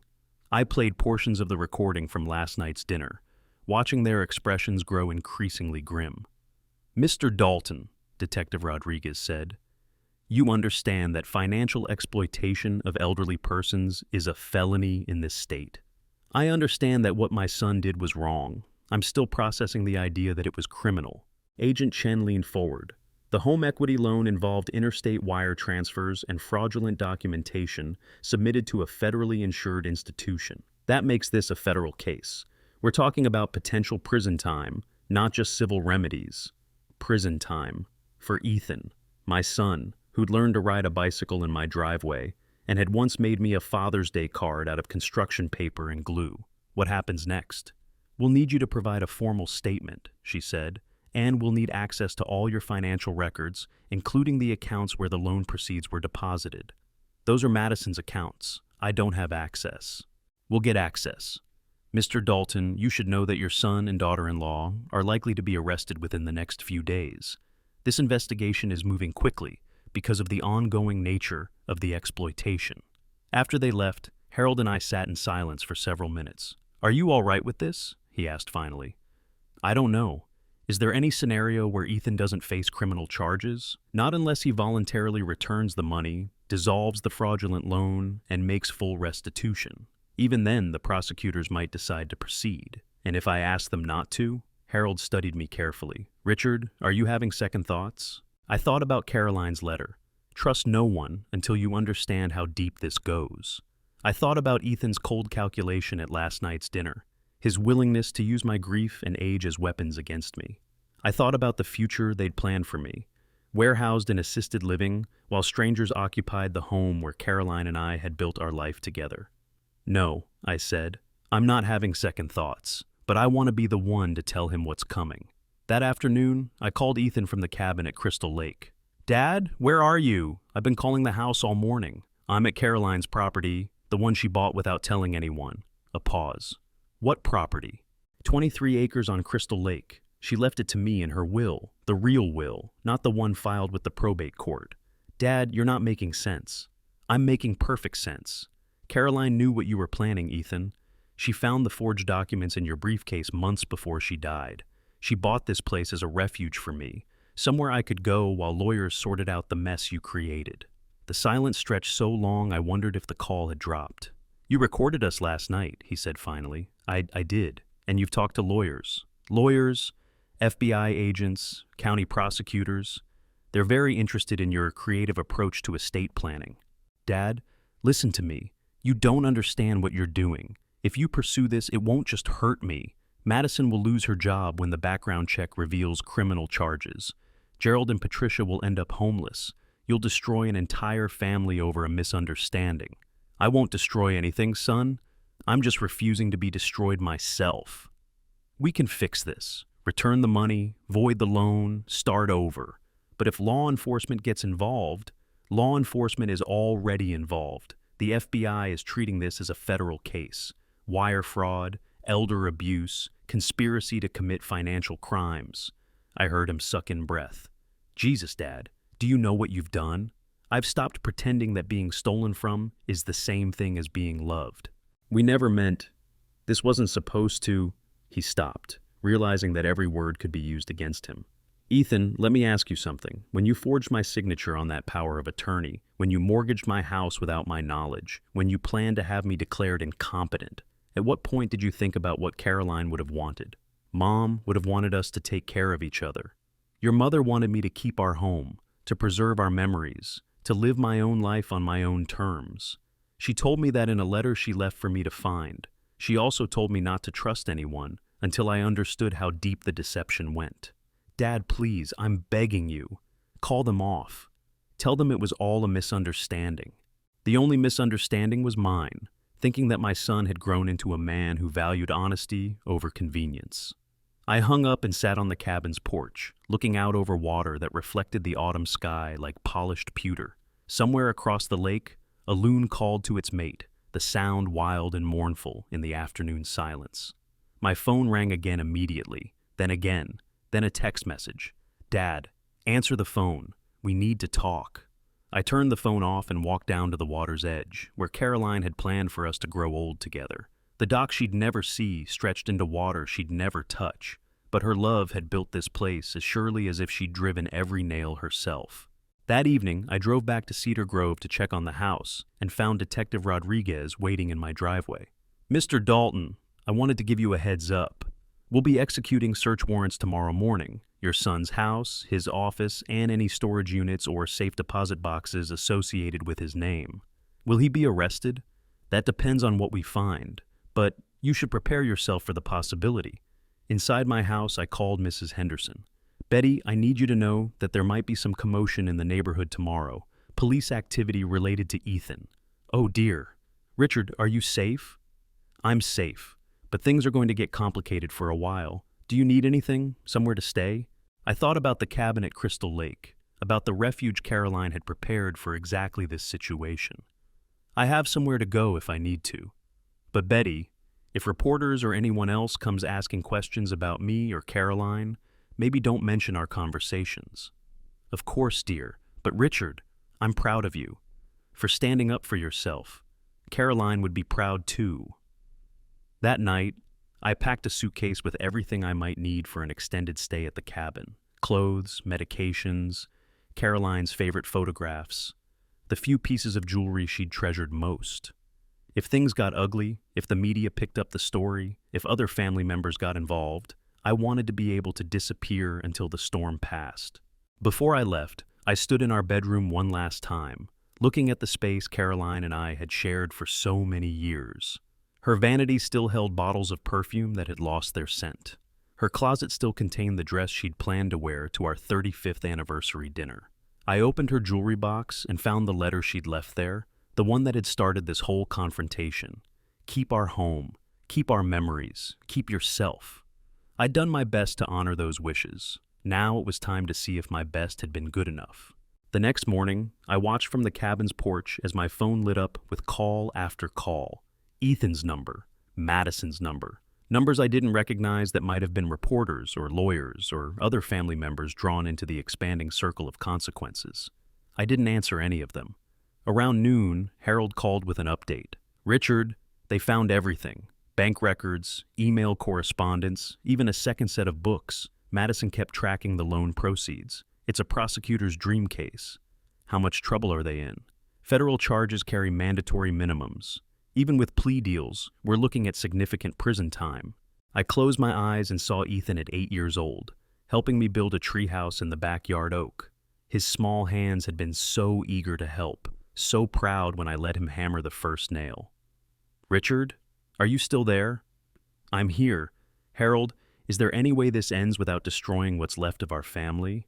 I played portions of the recording from last night's dinner, watching their expressions grow increasingly grim. "Mr. Dalton," Detective Rodriguez said, "you understand that financial exploitation of elderly persons is a felony in this state. I understand that what my son did was wrong. I'm still processing the idea that it was criminal." Agent Chen leaned forward. "The home equity loan involved interstate wire transfers and fraudulent documentation submitted to a federally insured institution. That makes this a federal case. We're talking about potential prison time, not just civil remedies. Prison time. For Ethan, my son, who'd learned to ride a bicycle in my driveway and had once made me a Father's Day card out of construction paper and glue. What happens next?" "We'll need you to provide a formal statement," she said, "and we'll need access to all your financial records, including the accounts where the loan proceeds were deposited. Those are Madison's accounts. I don't have access." "We'll get access. Mr. Dalton, you should know that your son and daughter-in-law are likely to be arrested within the next few days. This investigation is moving quickly because of the ongoing nature of the exploitation. After they left, Harold and I sat in silence for several minutes. "Are you all right with this?" he asked finally. "I don't know. Is there any scenario where Ethan doesn't face criminal charges? Not unless he voluntarily returns the money, dissolves the fraudulent loan, and makes full restitution. Even then, the prosecutors might decide to proceed. And if I ask them not to?" Harold studied me carefully. "Richard, are you having second thoughts?" I thought about Caroline's letter. Trust no one until you understand how deep this goes. I thought about Ethan's cold calculation at last night's dinner, his willingness to use my grief and age as weapons against me. I thought about the future they'd planned for me, warehoused in assisted living while strangers occupied the home where Caroline and I had built our life together. "No," I said, "I'm not having second thoughts, but I want to be the one to tell him what's coming." That afternoon, I called Ethan from the cabin at Crystal Lake. "Dad, where are you? I've been calling the house all morning. I'm at Caroline's property, the one she bought without telling anyone." A pause. "What property?" 23 acres on Crystal Lake. She left it to me in her will, the real will, not the one filed with the probate court. "Dad, you're not making sense." "I'm making perfect sense. Caroline knew what you were planning, Ethan. She found the forged documents in your briefcase months before she died. She bought this place as a refuge for me, somewhere I could go while lawyers sorted out the mess you created." The silence stretched so long I wondered if the call had dropped. "You recorded us last night," he said finally. I did. And you've talked to lawyers. Lawyers, FBI agents, county prosecutors. They're very interested in your creative approach to estate planning. Dad, listen to me. You don't understand what you're doing. If you pursue this, it won't just hurt me. Madison will lose her job when the background check reveals criminal charges. Gerald and Patricia will end up homeless. You'll destroy an entire family over a misunderstanding. I won't destroy anything, son. I'm just refusing to be destroyed myself. We can fix this. Return the money, void the loan, start over. But if law enforcement gets involved, law enforcement is already involved. The FBI is treating this as a federal case. Wire fraud, elder abuse, conspiracy to commit financial crimes. I heard him suck in breath. Jesus, Dad, do you know what you've done? I've stopped pretending that being stolen from is the same thing as being loved. We never meant. This wasn't supposed to. He stopped, realizing that every word could be used against him. Ethan, let me ask you something. When you forged my signature on that power of attorney, when you mortgaged my house without my knowledge, when you planned to have me declared incompetent, at what point did you think about what Caroline would have wanted? Mom would have wanted us to take care of each other. Your mother wanted me to keep our home, to preserve our memories, to live my own life on my own terms. She told me that in a letter she left for me to find. She also told me not to trust anyone until I understood how deep the deception went. Dad, please, I'm begging you. Call them off. Tell them it was all a misunderstanding. The only misunderstanding was mine, thinking that my son had grown into a man who valued honesty over convenience. I hung up and sat on the cabin's porch, looking out over water that reflected the autumn sky like polished pewter. Somewhere across the lake, a loon called to its mate, the sound wild and mournful in the afternoon silence. My phone rang again immediately, then again, then a text message. Dad, answer the phone. We need to talk. I turned the phone off and walked down to the water's edge, where Caroline had planned for us to grow old together. The dock she'd never see stretched into water she'd never touch, but her love had built this place as surely as if she'd driven every nail herself. That evening, I drove back to Cedar Grove to check on the house and found Detective Rodriguez waiting in my driveway. "Mr. Dalton, I wanted to give you a heads up. We'll be executing search warrants tomorrow morning. Your son's house, his office, and any storage units or safe deposit boxes associated with his name. Will he be arrested? That depends on what we find, but you should prepare yourself for the possibility. Inside my house, I called Mrs. Henderson. Betty, I need you to know that there might be some commotion in the neighborhood tomorrow. Police activity related to Ethan. Oh dear. Richard, are you safe? I'm safe, but things are going to get complicated for a while. Do you need anything? Somewhere to stay? I thought about the cabin at Crystal Lake, about the refuge Caroline had prepared for exactly this situation. I have somewhere to go if I need to. But Betty, if reporters or anyone else comes asking questions about me or Caroline, maybe don't mention our conversations. Of course, dear, but Richard, I'm proud of you. For standing up for yourself. Caroline would be proud too. That night, I packed a suitcase with everything I might need for an extended stay at the cabin. Clothes, medications, Caroline's favorite photographs, the few pieces of jewelry she'd treasured most. If things got ugly, if the media picked up the story, if other family members got involved, I wanted to be able to disappear until the storm passed. Before I left, I stood in our bedroom one last time, looking at the space Caroline and I had shared for so many years. Her vanity still held bottles of perfume that had lost their scent. Her closet still contained the dress she'd planned to wear to our 35th anniversary dinner. I opened her jewelry box and found the letter she'd left there, the one that had started this whole confrontation. Keep our home, keep our memories, keep yourself. I'd done my best to honor those wishes. Now it was time to see if my best had been good enough. The next morning, I watched from the cabin's porch as my phone lit up with call after call. Ethan's number, Madison's number, numbers I didn't recognize that might have been reporters or lawyers or other family members drawn into the expanding circle of consequences. I didn't answer any of them. Around noon, Harold called with an update. Richard, they found everything. Bank records, email correspondence, even a second set of books. Madison kept tracking the loan proceeds. It's a prosecutor's dream case. How much trouble are they in? Federal charges carry mandatory minimums. Even with plea deals, we're looking at significant prison time. I closed my eyes and saw Ethan at 8 years old, helping me build a treehouse in the backyard oak. His small hands had been so eager to help, so proud when I let him hammer the first nail. Richard, are you still there? I'm here. Harold, is there any way this ends without destroying what's left of our family?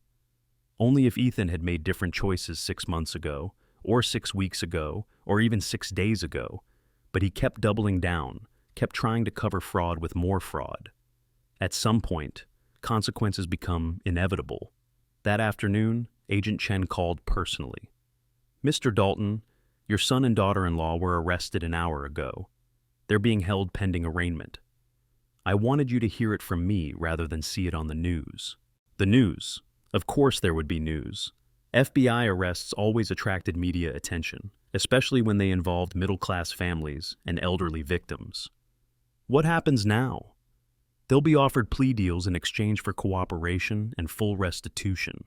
Only if Ethan had made different choices 6 months ago, or 6 weeks ago, or even 6 days ago. But he kept doubling down, kept trying to cover fraud with more fraud. At some point, consequences become inevitable. That afternoon, Agent Chen called personally. Mr. Dalton, your son and daughter-in-law were arrested an hour ago. They're being held pending arraignment. I wanted you to hear it from me rather than see it on the news. The news. Of course there would be news. FBI arrests always attracted media attention, especially when they involved middle-class families and elderly victims. What happens now? They'll be offered plea deals in exchange for cooperation and full restitution.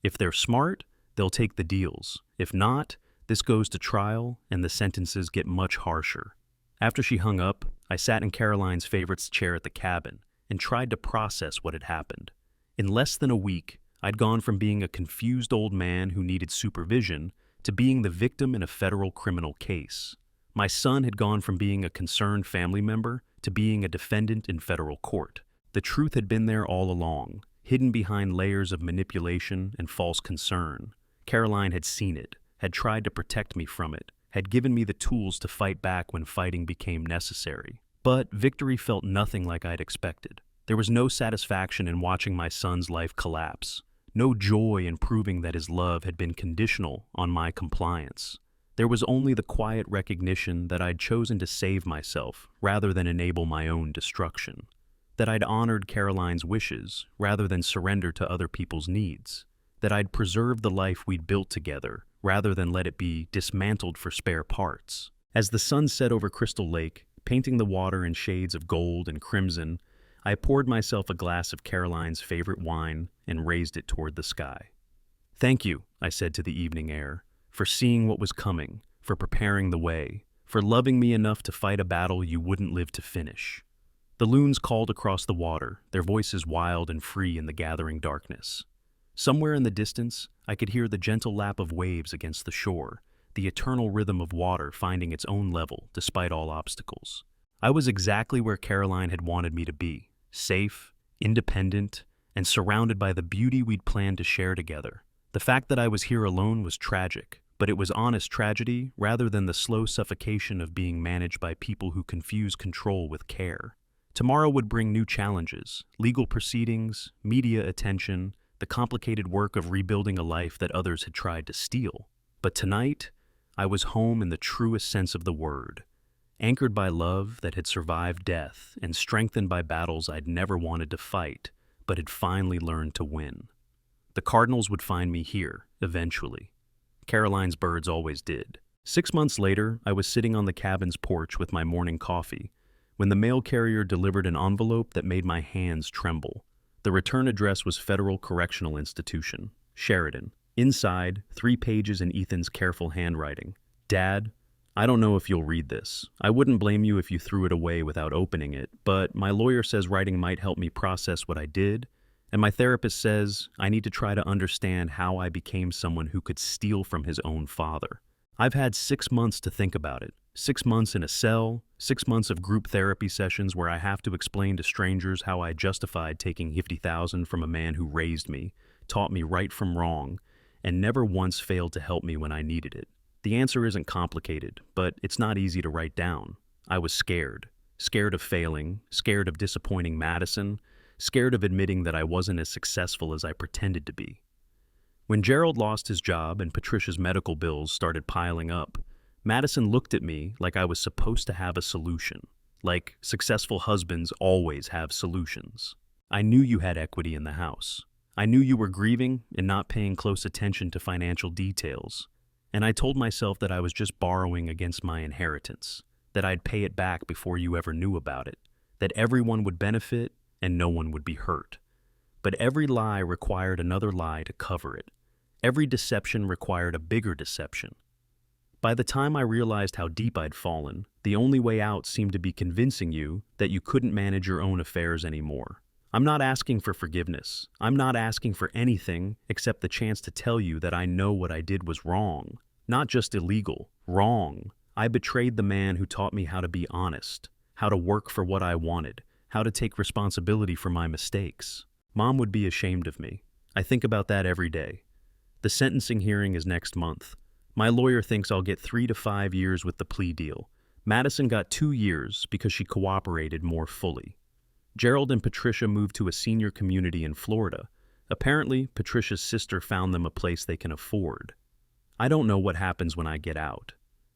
If they're smart, they'll take the deals. If not, this goes to trial and the sentences get much harsher. After she hung up, I sat in Caroline's favorite's chair at the cabin and tried to process what had happened. In less than a week, I'd gone from being a confused old man who needed supervision to being the victim in a federal criminal case. My son had gone from being a concerned family member to being a defendant in federal court. The truth had been there all along, hidden behind layers of manipulation and false concern. Caroline had seen it, had tried to protect me from it, had given me the tools to fight back when fighting became necessary. But victory felt nothing like I'd expected. There was no satisfaction in watching my son's life collapse. No joy in proving that his love had been conditional on my compliance. There was only the quiet recognition that I'd chosen to save myself rather than enable my own destruction. That I'd honored Caroline's wishes rather than surrender to other people's needs. That I'd preserved the life we'd built together rather than let it be dismantled for spare parts. As the sun set over Crystal Lake, painting the water in shades of gold and crimson, I poured myself a glass of Caroline's favorite wine and raised it toward the sky. Thank you, I said to the evening air, for seeing what was coming, for preparing the way, for loving me enough to fight a battle you wouldn't live to finish. The loons called across the water, their voices wild and free in the gathering darkness. Somewhere in the distance, I could hear the gentle lap of waves against the shore, the eternal rhythm of water finding its own level despite all obstacles. I was exactly where Caroline had wanted me to be. Safe, independent, and surrounded by the beauty we'd planned to share together. The fact that I was here alone was tragic, but it was honest tragedy rather than the slow suffocation of being managed by people who confuse control with care. Tomorrow would bring new challenges, legal proceedings, media attention, the complicated work of rebuilding a life that others had tried to steal. But tonight, I was home in the truest sense of the word. Anchored by love that had survived death and strengthened by battles I'd never wanted to fight, but had finally learned to win. The Cardinals would find me here, eventually. Caroline's birds always did. 6 months later, I was sitting on the cabin's porch with my morning coffee when the mail carrier delivered an envelope that made my hands tremble. The return address was Federal Correctional Institution, Sheridan. Inside, 3 pages in Ethan's careful handwriting. Dad, I don't know if you'll read this. I wouldn't blame you if you threw it away without opening it, but my lawyer says writing might help me process what I did, and my therapist says I need to try to understand how I became someone who could steal from his own father. I've had 6 months to think about it. 6 months in a cell, 6 months of group therapy sessions where I have to explain to strangers how I justified taking $50,000 from a man who raised me, taught me right from wrong, and never once failed to help me when I needed it. The answer isn't complicated, but it's not easy to write down. I was scared. Scared of failing, scared of disappointing Madison, scared of admitting that I wasn't as successful as I pretended to be. When Gerald lost his job and Patricia's medical bills started piling up, Madison looked at me like I was supposed to have a solution, like successful husbands always have solutions. I knew you had equity in the house. I knew you were grieving and not paying close attention to financial details, and I told myself that I was just borrowing against my inheritance, that I'd pay it back before you ever knew about it, that everyone would benefit and no one would be hurt. But every lie required another lie to cover it. Every deception required a bigger deception. By the time I realized how deep I'd fallen, the only way out seemed to be convincing you that you couldn't manage your own affairs anymore. I'm not asking for forgiveness. I'm not asking for anything except the chance to tell you that I know what I did was wrong. Not just illegal, wrong. I betrayed the man who taught me how to be honest, how to work for what I wanted, how to take responsibility for my mistakes. Mom would be ashamed of me. I think about that every day. The sentencing hearing is next month. My lawyer thinks I'll get 3 to 5 years with the plea deal. Madison got 2 years because she cooperated more fully. Gerald and Patricia moved to a senior community in Florida. Apparently, Patricia's sister found them a place they can afford. I don't know what happens when I get out.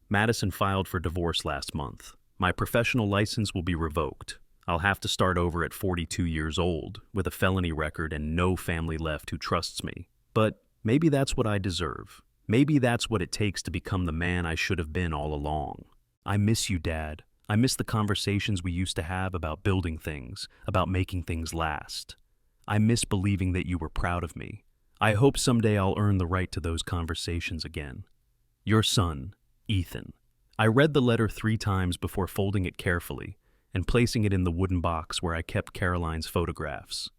Madison filed for divorce last month. My professional license will be revoked. I'll have to start over at 42 years old, with a felony record and no family left who trusts me. But maybe that's what I deserve. Maybe that's what it takes to become the man I should have been all along. I miss you, Dad. I miss the conversations we used to have about building things, about making things last. I miss believing that you were proud of me. I hope someday I'll earn the right to those conversations again. Your son, Ethan. I read the letter 3 times before folding it carefully and placing it in the wooden box where I kept Caroline's photographs.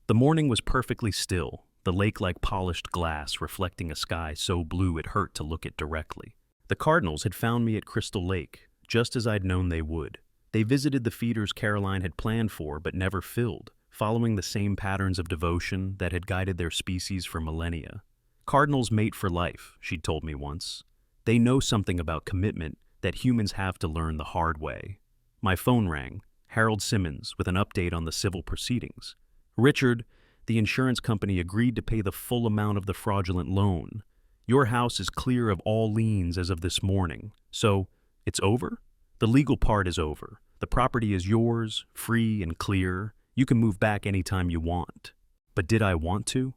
The morning was perfectly still, the lake like polished glass reflecting a sky so blue it hurt to look at directly. The Cardinals had found me at Crystal Lake, just as I'd known they would. They visited the feeders Caroline had planned for but never filled, following the same patterns of devotion that had guided their species for millennia. Cardinals mate for life, she'd told me once. They know something about commitment that humans have to learn the hard way. My phone rang, Harold Simmons, with an update on the civil proceedings. Richard, the insurance company agreed to pay the full amount of the fraudulent loan. Your house is clear of all liens as of this morning. So, it's over? The legal part is over. The property is yours, free and clear. You can move back anytime you want. But did I want to?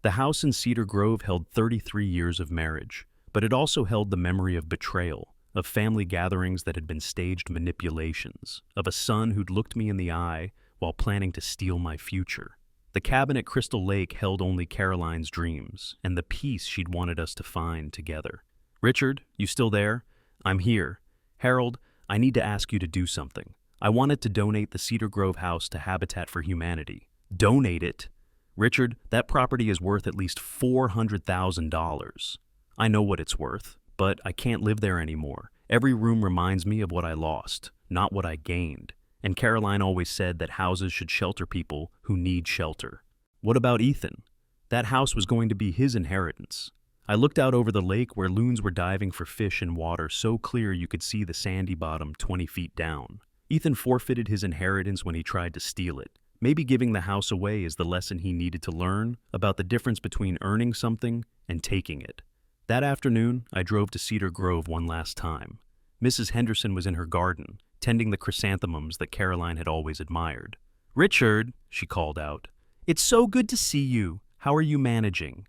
The house in Cedar Grove held 33 years of marriage, but it also held the memory of betrayal, of family gatherings that had been staged manipulations, of a son who'd looked me in the eye while planning to steal my future. The cabin at Crystal Lake held only Caroline's dreams and the peace she'd wanted us to find together. Richard, you still there? I'm here. Harold, I need to ask you to do something. I wanted to donate the Cedar Grove house to Habitat for Humanity. Donate it? Richard, that property is worth at least $400,000. I know what it's worth, but I can't live there anymore. Every room reminds me of what I lost, not what I gained. And Caroline always said that houses should shelter people who need shelter. What about Ethan? That house was going to be his inheritance. I looked out over the lake where loons were diving for fish in water so clear you could see the sandy bottom 20 feet down. Ethan forfeited his inheritance when he tried to steal it. Maybe giving the house away is the lesson he needed to learn about the difference between earning something and taking it. That afternoon, I drove to Cedar Grove one last time. Mrs. Henderson was in her garden, tending the chrysanthemums that Caroline had always admired. "Richard," she called out, "it's so good to see you. How are you managing?"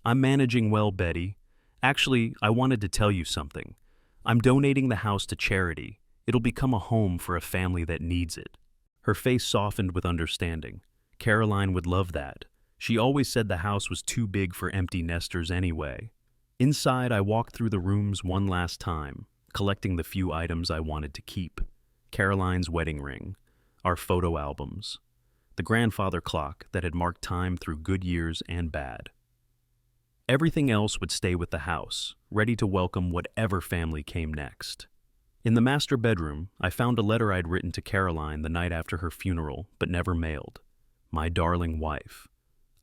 "I'm managing well, Betty. Actually, I wanted to tell you something. I'm donating the house to charity. It'll become a home for a family that needs it." Her face softened with understanding. Caroline would love that. She always said the house was too big for empty nesters anyway. Inside, I walked through the rooms one last time, collecting the few items I wanted to keep. Caroline's wedding ring, our photo albums, the grandfather clock that had marked time through good years and bad. Everything else would stay with the house, ready to welcome whatever family came next. In the master bedroom, I found a letter I'd written to Caroline the night after her funeral, but never mailed. "My darling wife,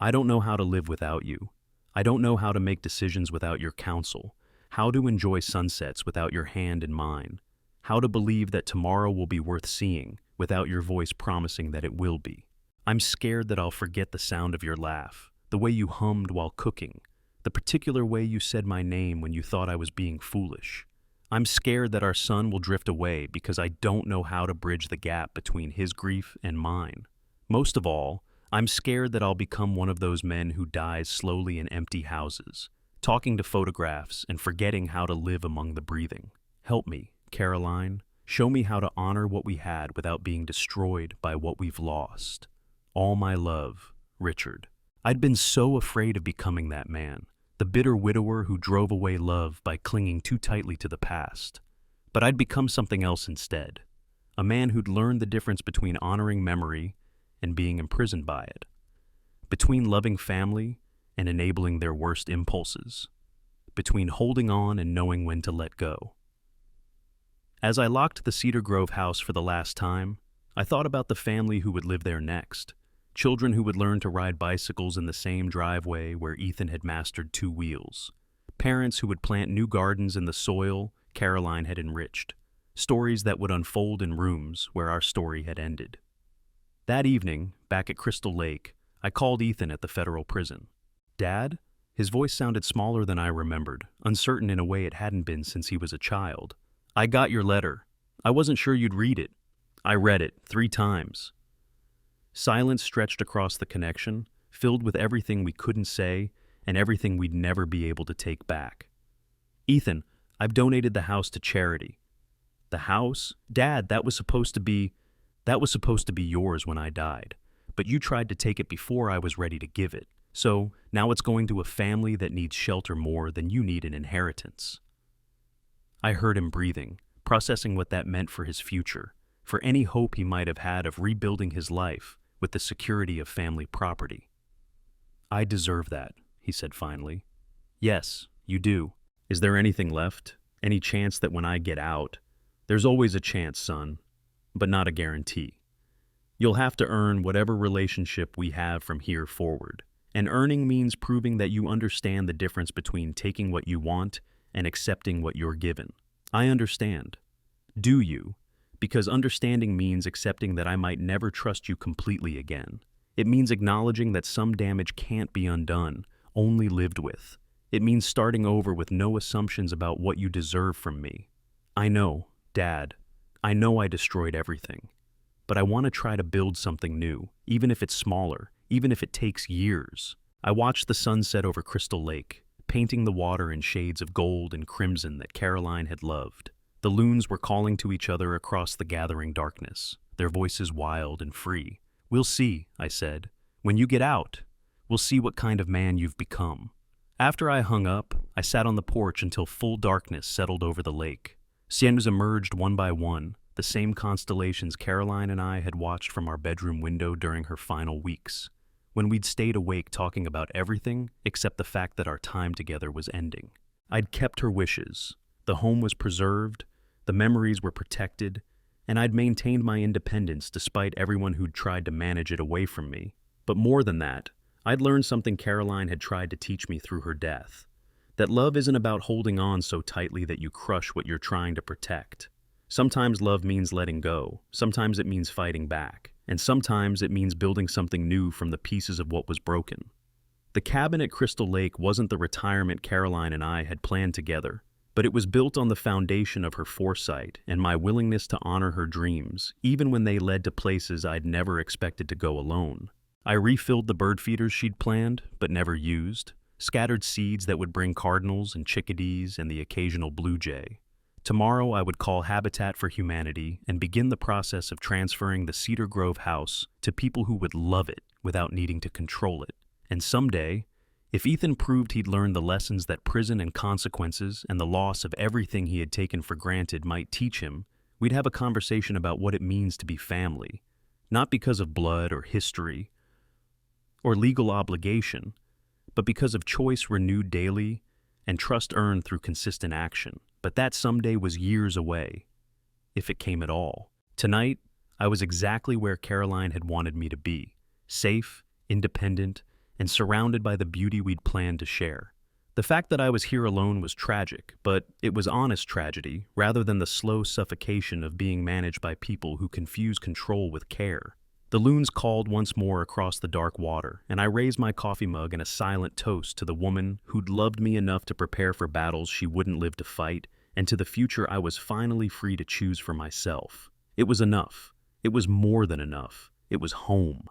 I don't know how to live without you. I don't know how to make decisions without your counsel, how to enjoy sunsets without your hand in mine, how to believe that tomorrow will be worth seeing without your voice promising that it will be. I'm scared that I'll forget the sound of your laugh, the way you hummed while cooking, the particular way you said my name when you thought I was being foolish. I'm scared that our son will drift away because I don't know how to bridge the gap between his grief and mine. Most of all, I'm scared that I'll become one of those men who dies slowly in empty houses, talking to photographs and forgetting how to live among the breathing. Help me, Caroline. Show me how to honor what we had without being destroyed by what we've lost. All my love, Richard." I'd been so afraid of becoming that man, the bitter widower who drove away love by clinging too tightly to the past. But I'd become something else instead, a man who'd learned the difference between honoring memory and being imprisoned by it, between loving family and enabling their worst impulses, between holding on and knowing when to let go. As I locked the Cedar Grove house for the last time, I thought about the family who would live there next, children who would learn to ride bicycles in the same driveway where Ethan had mastered 2 wheels, parents who would plant new gardens in the soil Caroline had enriched, stories that would unfold in rooms where our story had ended. That evening, back at Crystal Lake, I called Ethan at the federal prison. "Dad?" His voice sounded smaller than I remembered, uncertain in a way it hadn't been since he was a child. "I got your letter. I wasn't sure you'd read it. I read it 3 times. Silence stretched across the connection, filled with everything we couldn't say and everything we'd never be able to take back. "Ethan, I've donated the house to charity." "The house? Dad, that was supposed to be yours when I died, but you tried to take it before I was ready to give it. So now it's going to a family that needs shelter more than you need an inheritance." I heard him breathing, processing what that meant for his future, for any hope he might have had of rebuilding his life with the security of family property. "I deserve that," he said finally. "Yes, you do. Is there anything left? Any chance that when I get out—" "There's always a chance, son, but not a guarantee. You'll have to earn whatever relationship we have from here forward. And earning means proving that you understand the difference between taking what you want and accepting what you're given. I understand. Do you? Because understanding means accepting that I might never trust you completely again. It means acknowledging that some damage can't be undone, only lived with. It means starting over with no assumptions about what you deserve from me. I know, Dad. I know I destroyed everything. But I want to try to build something new, even if it's smaller, even if it takes years." I watched the sun set over Crystal Lake, painting the water in shades of gold and crimson that Caroline had loved. The loons were calling to each other across the gathering darkness, their voices wild and free. "We'll see," I said. "When you get out, we'll see what kind of man you've become." After I hung up, I sat on the porch until full darkness settled over the lake. Stars emerged one by one, the same constellations Caroline and I had watched from our bedroom window during her final weeks, when we'd stayed awake talking about everything except the fact that our time together was ending. I'd kept her wishes. The home was preserved, the memories were protected, and I'd maintained my independence despite everyone who'd tried to manage it away from me. But more than that, I'd learned something Caroline had tried to teach me through her death. That love isn't about holding on so tightly that you crush what you're trying to protect. Sometimes love means letting go, sometimes it means fighting back, and sometimes it means building something new from the pieces of what was broken. The cabin at Crystal Lake wasn't the retirement Caroline and I had planned together, but it was built on the foundation of her foresight and my willingness to honor her dreams, even when they led to places I'd never expected to go alone. I refilled the bird feeders she'd planned, but never used, scattered seeds that would bring cardinals and chickadees and the occasional blue jay. Tomorrow I would call Habitat for Humanity and begin the process of transferring the Cedar Grove house to people who would love it without needing to control it. And someday, if Ethan proved he'd learned the lessons that prison and consequences and the loss of everything he had taken for granted might teach him, we'd have a conversation about what it means to be family, not because of blood or history or legal obligation, but because of choice renewed daily and trust earned through consistent action. But that someday was years away, if it came at all. Tonight, I was exactly where Caroline had wanted me to be, safe, independent, and surrounded by the beauty we'd planned to share. The fact that I was here alone was tragic, but it was honest tragedy rather than the slow suffocation of being managed by people who confuse control with care. The loons called once more across the dark water, and I raised my coffee mug in a silent toast to the woman who'd loved me enough to prepare for battles she wouldn't live to fight, and to the future I was finally free to choose for myself. It was enough. It was more than enough. It was home.